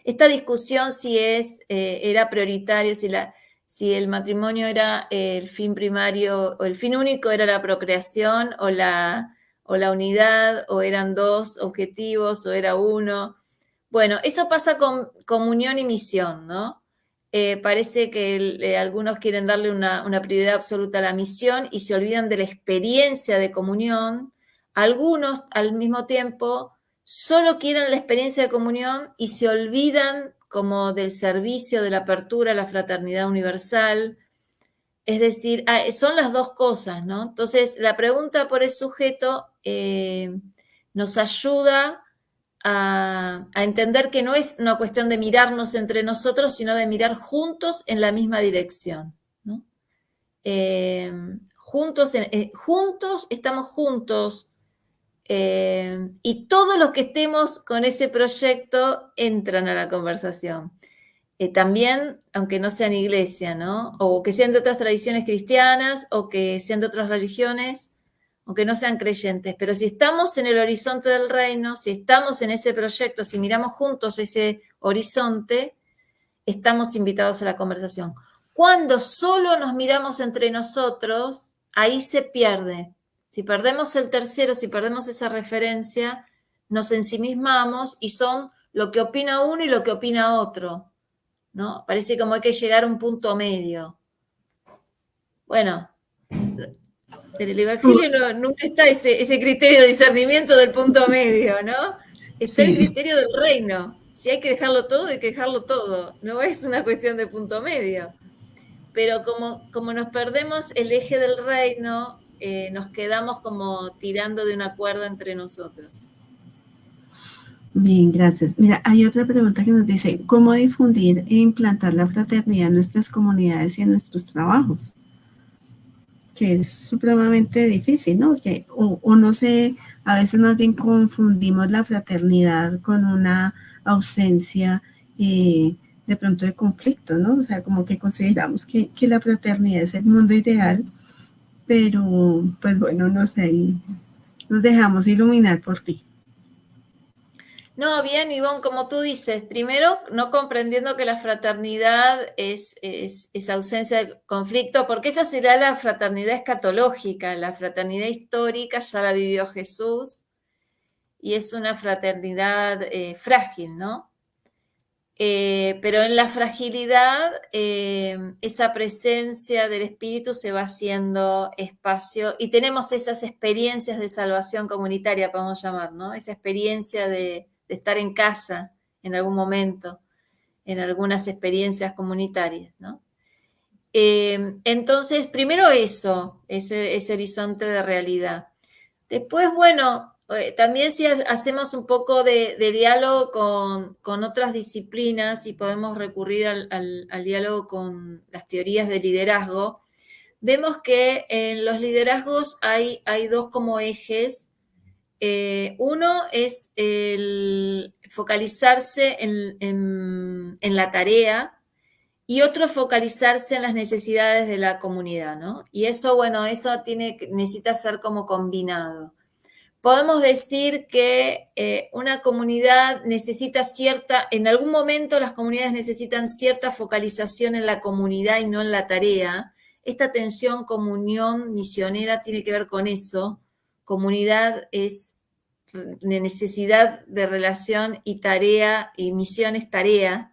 Esta discusión si era prioritario, si el matrimonio era el fin primario o el fin único era la procreación o la unidad, o eran dos objetivos o era uno. Bueno, eso pasa con comunión y misión, ¿no? Parece que algunos quieren darle una prioridad absoluta a la misión y se olvidan de la experiencia de comunión. Algunos, al mismo tiempo, solo quieren la experiencia de comunión y se olvidan como del servicio, de la apertura a la fraternidad universal. Es decir, son las dos cosas, ¿no? Entonces, la pregunta por el sujeto nos ayuda a entender que no es una cuestión de mirarnos entre nosotros, sino de mirar juntos en la misma dirección, ¿no? Juntos, estamos juntos, y todos los que estemos con ese proyecto entran a la conversación. También, aunque no sean iglesia, ¿no? O que sean de otras tradiciones cristianas, o que sean de otras religiones, aunque no sean creyentes, pero si estamos en el horizonte del reino, si estamos en ese proyecto, si miramos juntos ese horizonte, estamos invitados a la conversación. Cuando solo nos miramos entre nosotros, ahí se pierde. Si perdemos el tercero, si perdemos esa referencia, nos ensimismamos y son lo que opina uno y lo que opina otro, ¿no? Parece como hay que llegar a un punto medio. Bueno, en el Evangelio nunca está ese criterio de discernimiento del punto medio, ¿no? Está el criterio del reino. Si hay que dejarlo todo, hay que dejarlo todo. No es una cuestión de punto medio. Pero como nos perdemos el eje del reino, nos quedamos como tirando de una cuerda entre nosotros. Bien, gracias. Mira, hay otra pregunta que nos dice, ¿cómo difundir e implantar la fraternidad en nuestras comunidades y en nuestros trabajos? Que es supremamente difícil, ¿no? O no sé, a veces más bien confundimos la fraternidad con una ausencia de pronto de conflicto, ¿no? O sea, como que consideramos que la fraternidad es el mundo ideal, pero pues bueno, no sé, nos dejamos iluminar por ti. No, bien, Ivonne, como tú dices, primero no comprendiendo que la fraternidad es ausencia de conflicto, porque esa será la fraternidad escatológica, la fraternidad histórica ya la vivió Jesús y es una fraternidad frágil, ¿no? Pero en la fragilidad, esa presencia del Espíritu se va haciendo espacio y tenemos esas experiencias de salvación comunitaria, podemos llamar, ¿no? Esa experiencia de estar en casa en algún momento, en algunas experiencias comunitarias, ¿no? Entonces, primero eso, ese horizonte de realidad. Después, bueno, también si hacemos un poco de diálogo con otras disciplinas y podemos recurrir al diálogo con las teorías de liderazgo, vemos que en los liderazgos hay dos como ejes. Uno es el focalizarse en la tarea y otro focalizarse en las necesidades de la comunidad, ¿no? Y eso, bueno, eso necesita ser como combinado. Podemos decir que una comunidad necesita en algún momento las comunidades necesitan cierta focalización en la comunidad y no en la tarea. Esta tensión comunión misionera tiene que ver con eso. Comunidad es necesidad de relación y tarea, y misión es tarea.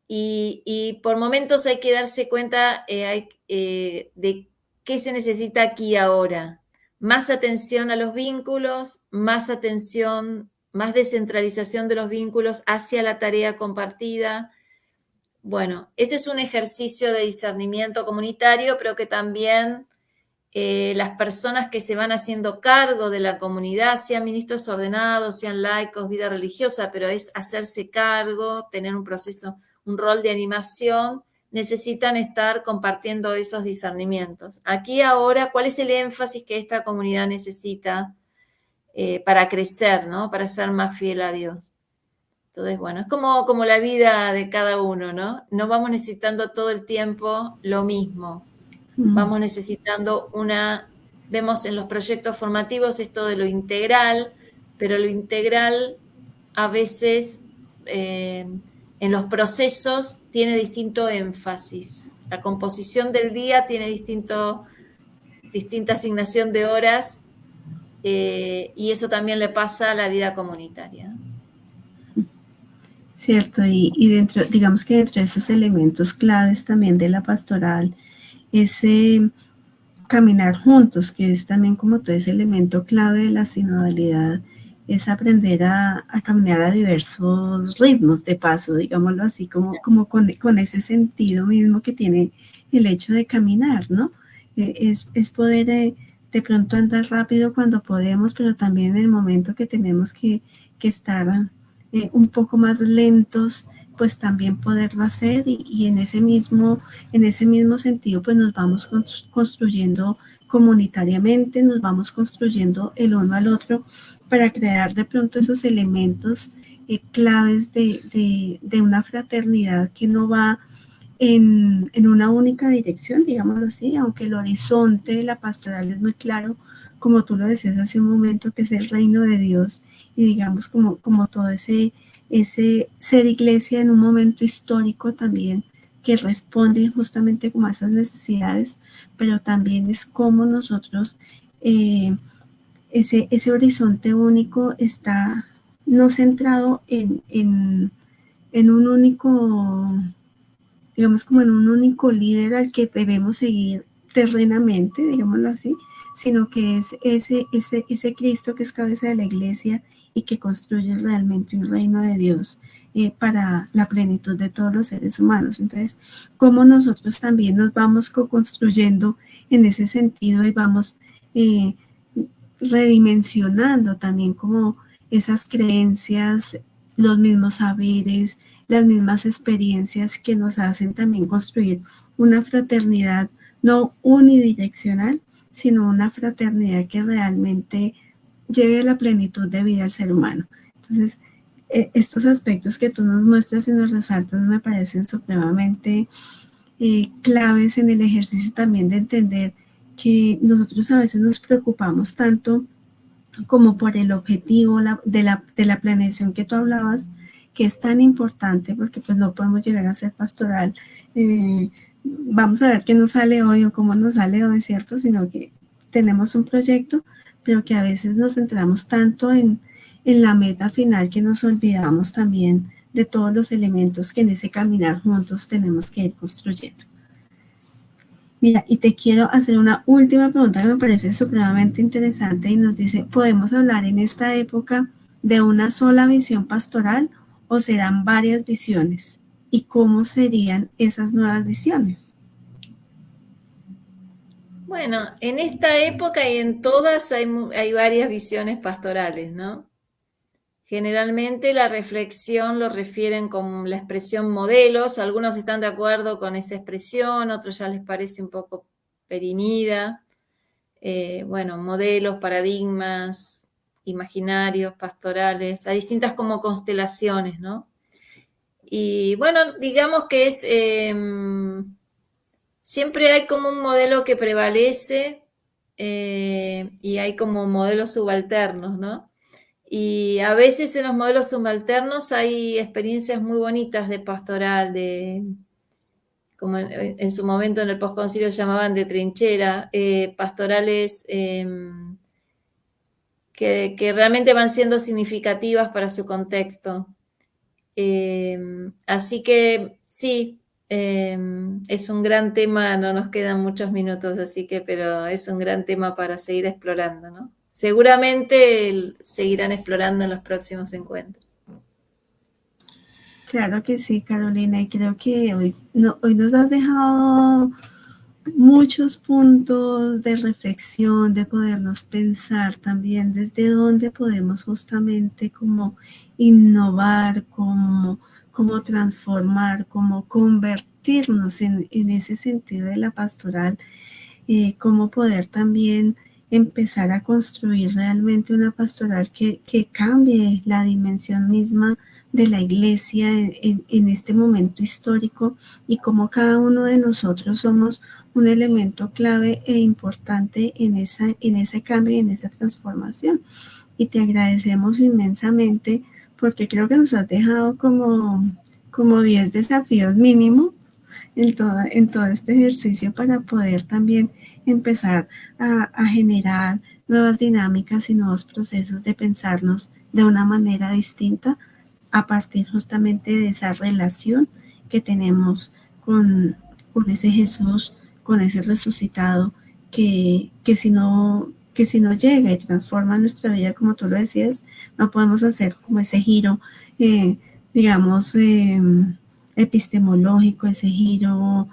Y por momentos hay que darse cuenta de qué se necesita aquí y ahora. Más atención a los vínculos, más atención, más descentralización de los vínculos hacia la tarea compartida. Bueno, ese es un ejercicio de discernimiento comunitario, pero que también las personas que se van haciendo cargo de la comunidad, sean ministros ordenados, sean laicos, vida religiosa, pero es hacerse cargo, tener un proceso, un rol de animación, necesitan estar compartiendo esos discernimientos. Aquí ahora, ¿cuál es el énfasis que esta comunidad necesita para crecer, ¿no? Para ser más fiel a Dios? Entonces, bueno, es como la vida de cada uno, ¿no? No vamos necesitando todo el tiempo lo mismo. Vamos necesitando vemos en los proyectos formativos esto de lo integral, pero lo integral a veces en los procesos tiene distinto énfasis. La composición del día tiene distinta asignación de horas y eso también le pasa a la vida comunitaria. Cierto, y digamos que dentro de esos elementos claves también de la pastoral, ese caminar juntos, que es también como todo ese elemento clave de la sinodalidad, es aprender a caminar a diversos ritmos de paso, digámoslo así, como con ese sentido mismo que tiene el hecho de caminar, ¿no? Es poder de pronto andar rápido cuando podemos, pero también en el momento que tenemos que estar un poco más lentos, pues también poderlo hacer y en ese mismo sentido pues nos vamos construyendo comunitariamente, nos vamos construyendo el uno al otro para crear de pronto esos elementos claves de una fraternidad que no va en una única dirección, digámoslo así, aunque el horizonte de la pastoral es muy claro, como tú lo decías hace un momento, que es el reino de Dios y digamos como todo ese ser iglesia en un momento histórico también que responde justamente como a esas necesidades, pero también es como nosotros ese horizonte único está no centrado en un único, digamos, como en un único líder al que debemos seguir terrenamente, digámoslo así, sino que es ese Cristo que es cabeza de la iglesia y que construye realmente un reino de Dios para la plenitud de todos los seres humanos. Entonces, cómo nosotros también nos vamos co-construyendo en ese sentido y vamos redimensionando también como esas creencias, los mismos saberes, las mismas experiencias que nos hacen también construir una fraternidad no unidireccional, sino una fraternidad que realmente lleve a la plenitud de vida al ser humano. Entonces, estos aspectos que tú nos muestras y nos resaltas me parecen supremamente claves en el ejercicio también de entender que nosotros a veces nos preocupamos tanto como por el objetivo de la planeación que tú hablabas, que es tan importante porque pues no podemos llegar a ser pastoral. Vamos a ver qué nos sale hoy o cómo nos sale hoy, ¿cierto? Sino que tenemos un proyecto, pero que a veces nos centramos tanto en la meta final que nos olvidamos también de todos los elementos que en ese caminar juntos tenemos que ir construyendo. Mira, y te quiero hacer una última pregunta que me parece supremamente interesante y nos dice, ¿podemos hablar en esta época de una sola visión pastoral o serán varias visiones? ¿Y cómo serían esas nuevas visiones? Bueno, en esta época y en todas hay varias visiones pastorales, ¿no? Generalmente la reflexión lo refieren con la expresión modelos, algunos están de acuerdo con esa expresión, otros ya les parece un poco perinida. Bueno, modelos, paradigmas, imaginarios, pastorales, hay distintas como constelaciones, ¿no? Y bueno, digamos que es, siempre hay como un modelo que prevalece y hay como modelos subalternos, ¿no? Y a veces en los modelos subalternos hay experiencias muy bonitas de pastoral, como en su momento en el posconcilio llamaban de trinchera, pastorales que realmente van siendo significativas para su contexto. Así que sí, es un gran tema, no nos quedan muchos minutos, así que, pero es un gran tema para seguir explorando, ¿no? Seguramente seguirán explorando en los próximos encuentros. Claro que sí, Carolina, y creo que hoy nos has dejado muchos puntos de reflexión, de podernos pensar también desde dónde podemos justamente como innovar, como transformar, como convertirnos en ese sentido de la pastoral, cómo poder también empezar a construir realmente una pastoral que cambie la dimensión misma de la iglesia en este momento histórico y cómo cada uno de nosotros somos un elemento clave e importante en ese cambio y en esa transformación. Y te agradecemos inmensamente porque creo que nos has dejado como 10 desafíos mínimo en todo este ejercicio para poder también empezar a generar nuevas dinámicas y nuevos procesos de pensarnos de una manera distinta a partir justamente de esa relación que tenemos con ese Jesús, con ese resucitado, que si no llega y transforma nuestra vida, como tú lo decías, no podemos hacer como ese giro, digamos, epistemológico, ese giro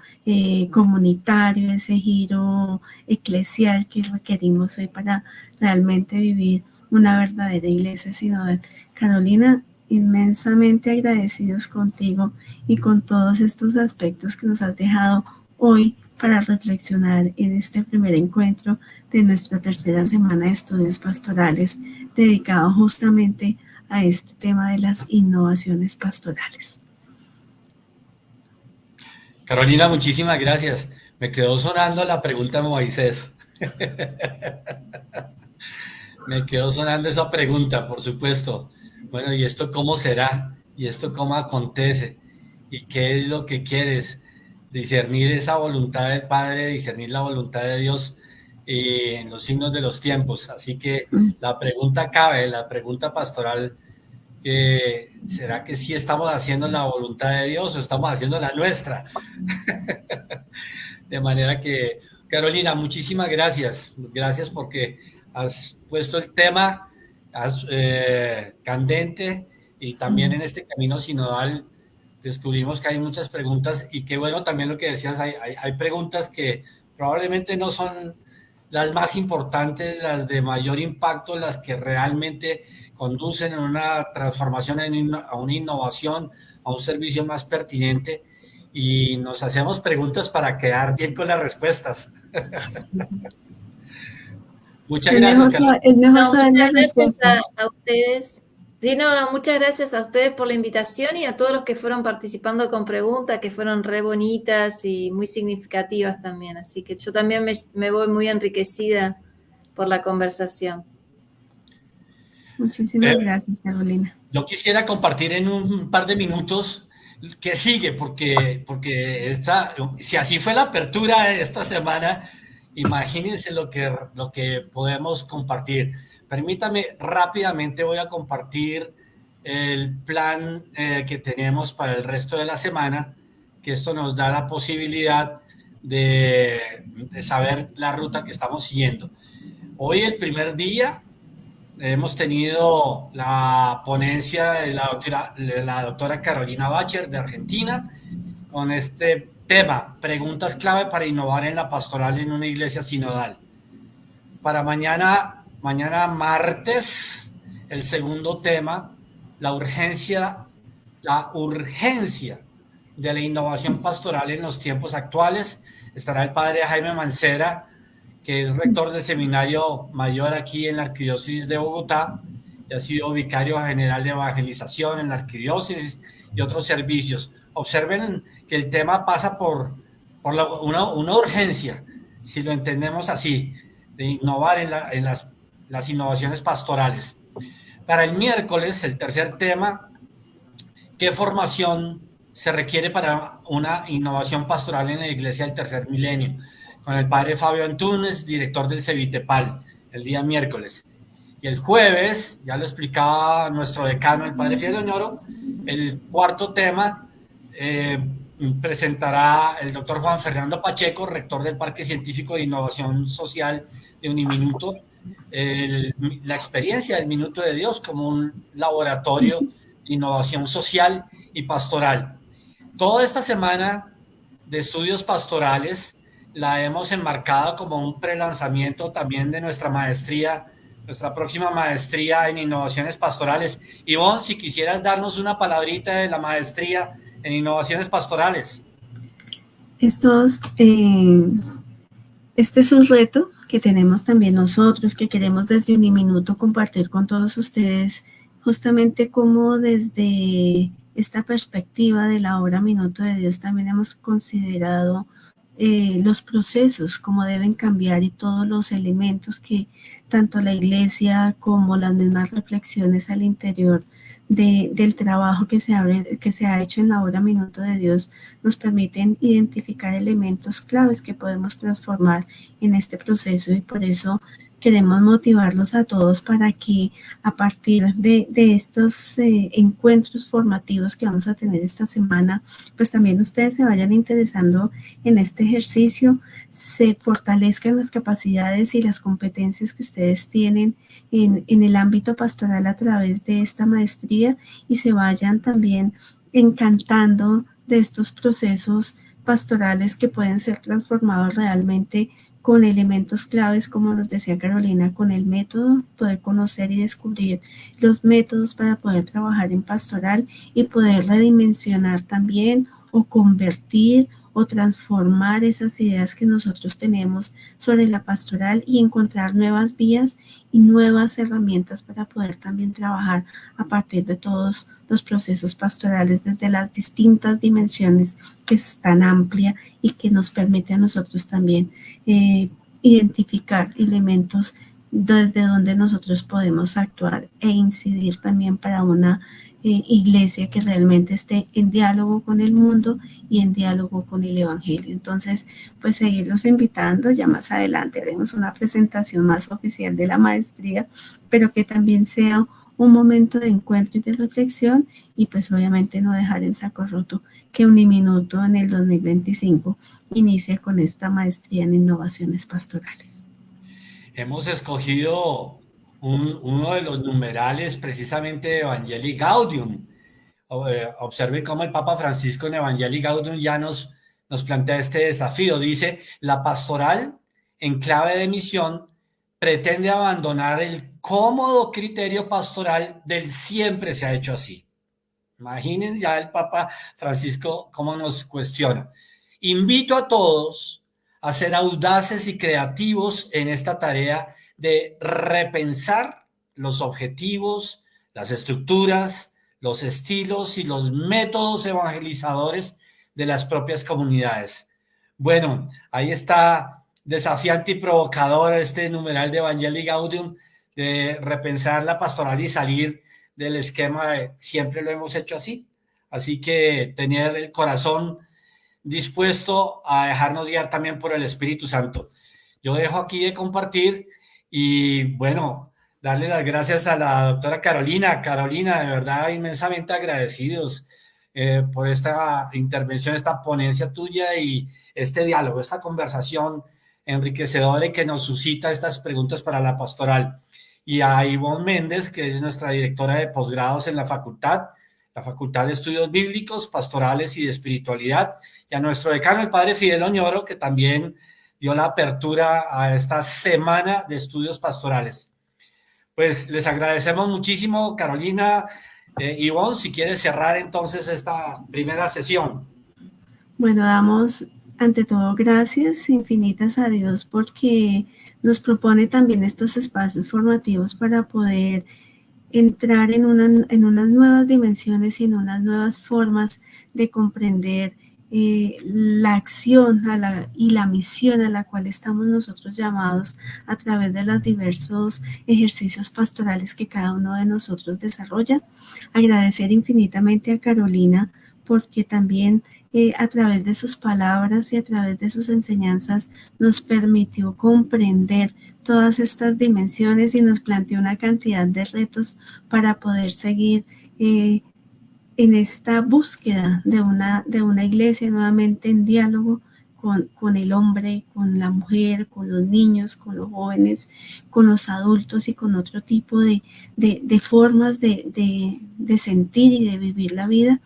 comunitario, ese giro eclesial que requerimos hoy para realmente vivir una verdadera iglesia sinodal. Carolina, inmensamente agradecidos contigo y con todos estos aspectos que nos has dejado hoy para reflexionar en este primer encuentro de nuestra tercera semana de estudios pastorales dedicado justamente a este tema de las innovaciones pastorales. Carolina, muchísimas gracias. Me quedó sonando la pregunta de Moisés. Me quedó sonando esa pregunta, por supuesto. Bueno, ¿y esto cómo será? ¿Y esto cómo acontece? ¿Y qué es lo que quieres? Discernir esa voluntad del Padre, discernir la voluntad de Dios y en los signos de los tiempos. Así que la pregunta cabe, la pregunta pastoral, ¿será que sí estamos haciendo la voluntad de Dios o estamos haciendo la nuestra? De manera que, Carolina, muchísimas gracias. Gracias porque has puesto el tema candente, y también en este camino sinodal descubrimos que hay muchas preguntas, y qué bueno también lo que decías, hay preguntas que probablemente no son las más importantes, las de mayor impacto, las que realmente conducen a una transformación, a una innovación, a un servicio más pertinente, y nos hacemos preguntas para quedar bien con las respuestas. Muchas gracias, Carolina. Es mejor saber la respuesta. A ustedes. Sí, muchas gracias a ustedes por la invitación y a todos los que fueron participando con preguntas, que fueron re bonitas y muy significativas también. Así que yo también me voy muy enriquecida por la conversación. Muchísimas gracias, Carolina. Yo quisiera compartir en un par de minutos qué sigue, porque si así fue la apertura de esta semana, imagínense lo que podemos compartir. Permítame, rápidamente voy a compartir el plan que tenemos para el resto de la semana, que esto nos da la posibilidad de saber la ruta que estamos siguiendo. Hoy, el primer día, hemos tenido la ponencia de la doctora Carolina Bacher de Argentina, con este tema: preguntas clave para innovar en la pastoral en una iglesia sinodal. Para mañana martes, el segundo tema, la urgencia de la innovación pastoral en los tiempos actuales. Estará el padre Jaime Mancera, que es rector del Seminario Mayor aquí en la Arquidiócesis de Bogotá, y ha sido vicario general de evangelización en la Arquidiócesis y otros servicios. Observen que el tema pasa por una urgencia, si lo entendemos así, de innovar en las innovaciones pastorales. Para el miércoles, el tercer tema: ¿qué formación se requiere para una innovación pastoral en la Iglesia del Tercer Milenio? Con el padre Fabio Antunes, director del Cevitepal, el día miércoles. Y el jueves, ya lo explicaba nuestro decano, el padre Fidel Oñoro, el cuarto tema presentará el doctor Juan Fernando Pacheco, rector del Parque Científico de Innovación Social de Uniminuto, la experiencia del Minuto de Dios como un laboratorio de innovación social y pastoral. Toda esta semana de estudios pastorales la hemos enmarcado como un prelanzamiento también de nuestra maestría, nuestra próxima maestría en innovaciones pastorales. Ivonne, si quisieras darnos una palabrita de la maestría en innovaciones pastorales. Este es un reto que tenemos también nosotros, que queremos desde Uniminuto compartir con todos ustedes, justamente como desde esta perspectiva de la obra Minuto de Dios también hemos considerado los procesos, cómo deben cambiar, y todos los elementos que tanto la iglesia como las mismas reflexiones al interior del trabajo que se ha hecho en la obra Minuto de Dios nos permiten identificar elementos claves que podemos transformar en este proceso. Y por eso queremos motivarlos a todos para que a partir de estos encuentros formativos que vamos a tener esta semana, pues también ustedes se vayan interesando en este ejercicio, se fortalezcan las capacidades y las competencias que ustedes tienen en el ámbito pastoral a través de esta maestría, y se vayan también encantando de estos procesos pastorales que pueden ser transformados realmente con elementos claves, como nos decía Carolina, con el método, poder conocer y descubrir los métodos para poder trabajar en pastoral y poder redimensionar también o convertir o transformar esas ideas que nosotros tenemos sobre la pastoral y encontrar nuevas vías y nuevas herramientas para poder también trabajar a partir de todos los procesos pastorales desde las distintas dimensiones, que es tan amplia y que nos permite a nosotros también identificar elementos desde donde nosotros podemos actuar e incidir también para una iglesia que realmente esté en diálogo con el mundo y en diálogo con el Evangelio. Entonces, pues seguirlos invitando, ya más adelante haremos una presentación más oficial de la maestría, pero que también sea un momento de encuentro y de reflexión, y pues obviamente no dejar en saco roto que Uniminuto en el 2025 inicie con esta maestría en innovaciones pastorales. Hemos escogido uno de los numerales precisamente de Evangelii Gaudium. Observen cómo el Papa Francisco en Evangelii Gaudium ya nos plantea este desafío. Dice, la pastoral en clave de misión pretende abandonar el cómodo criterio pastoral del siempre se ha hecho así. Imaginen ya el Papa Francisco cómo nos cuestiona. Invito a todos a ser audaces y creativos en esta tarea de repensar los objetivos, las estructuras, los estilos y los métodos evangelizadores de las propias comunidades. Bueno, ahí está desafiante y provocador este numeral de Evangelii Gaudium, de repensar la pastoral y salir del esquema de siempre lo hemos hecho así. Así que tener el corazón dispuesto a dejarnos guiar también por el Espíritu Santo. Yo dejo aquí de compartir y bueno, darle las gracias a la doctora Carolina. Carolina, de verdad inmensamente agradecidos por esta intervención, esta ponencia tuya y este diálogo, esta conversación enriquecedora y que nos suscita estas preguntas para la pastoral. Y a Ivonne Méndez, que es nuestra directora de posgrados en la Facultad de Estudios Bíblicos, Pastorales y de Espiritualidad, y a nuestro decano, el padre Fidel Oñoro, que también dio la apertura a esta semana de estudios pastorales. Pues les agradecemos muchísimo, Carolina. Ivonne, si quieres cerrar entonces esta primera sesión. Bueno, damos ante todo gracias infinitas a Dios porque nos propone también estos espacios formativos para poder entrar en unas nuevas dimensiones y en unas nuevas formas de comprender la acción y la misión a la cual estamos nosotros llamados a través de los diversos ejercicios pastorales que cada uno de nosotros desarrolla. Agradecer infinitamente a Carolina porque también a través de sus palabras y a través de sus enseñanzas nos permitió comprender todas estas dimensiones y nos planteó una cantidad de retos para poder seguir en esta búsqueda de una iglesia nuevamente en diálogo con el hombre, con la mujer, con los niños, con los jóvenes, con los adultos y con otro tipo de formas de sentir y de vivir la vida.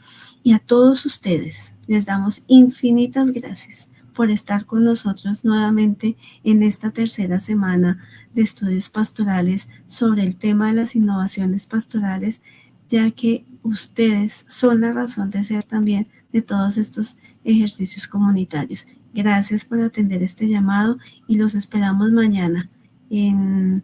Y a todos ustedes les damos infinitas gracias por estar con nosotros nuevamente en esta tercera semana de estudios pastorales sobre el tema de las innovaciones pastorales, ya que ustedes son la razón de ser también de todos estos ejercicios comunitarios. Gracias por atender este llamado y los esperamos mañana en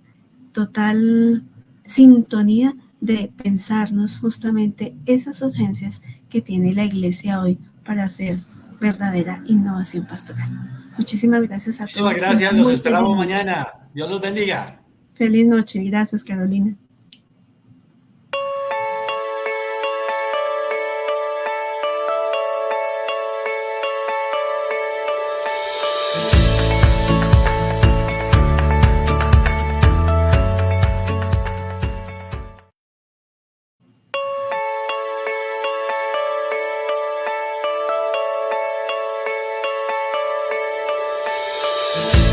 total sintonía de pensarnos justamente esas urgencias que tiene la iglesia hoy para hacer verdadera innovación pastoral. Muchísimas gracias a todos. Muchísimas gracias, los esperamos mañana. Dios los bendiga. Feliz noche, gracias Carolina. Thank you.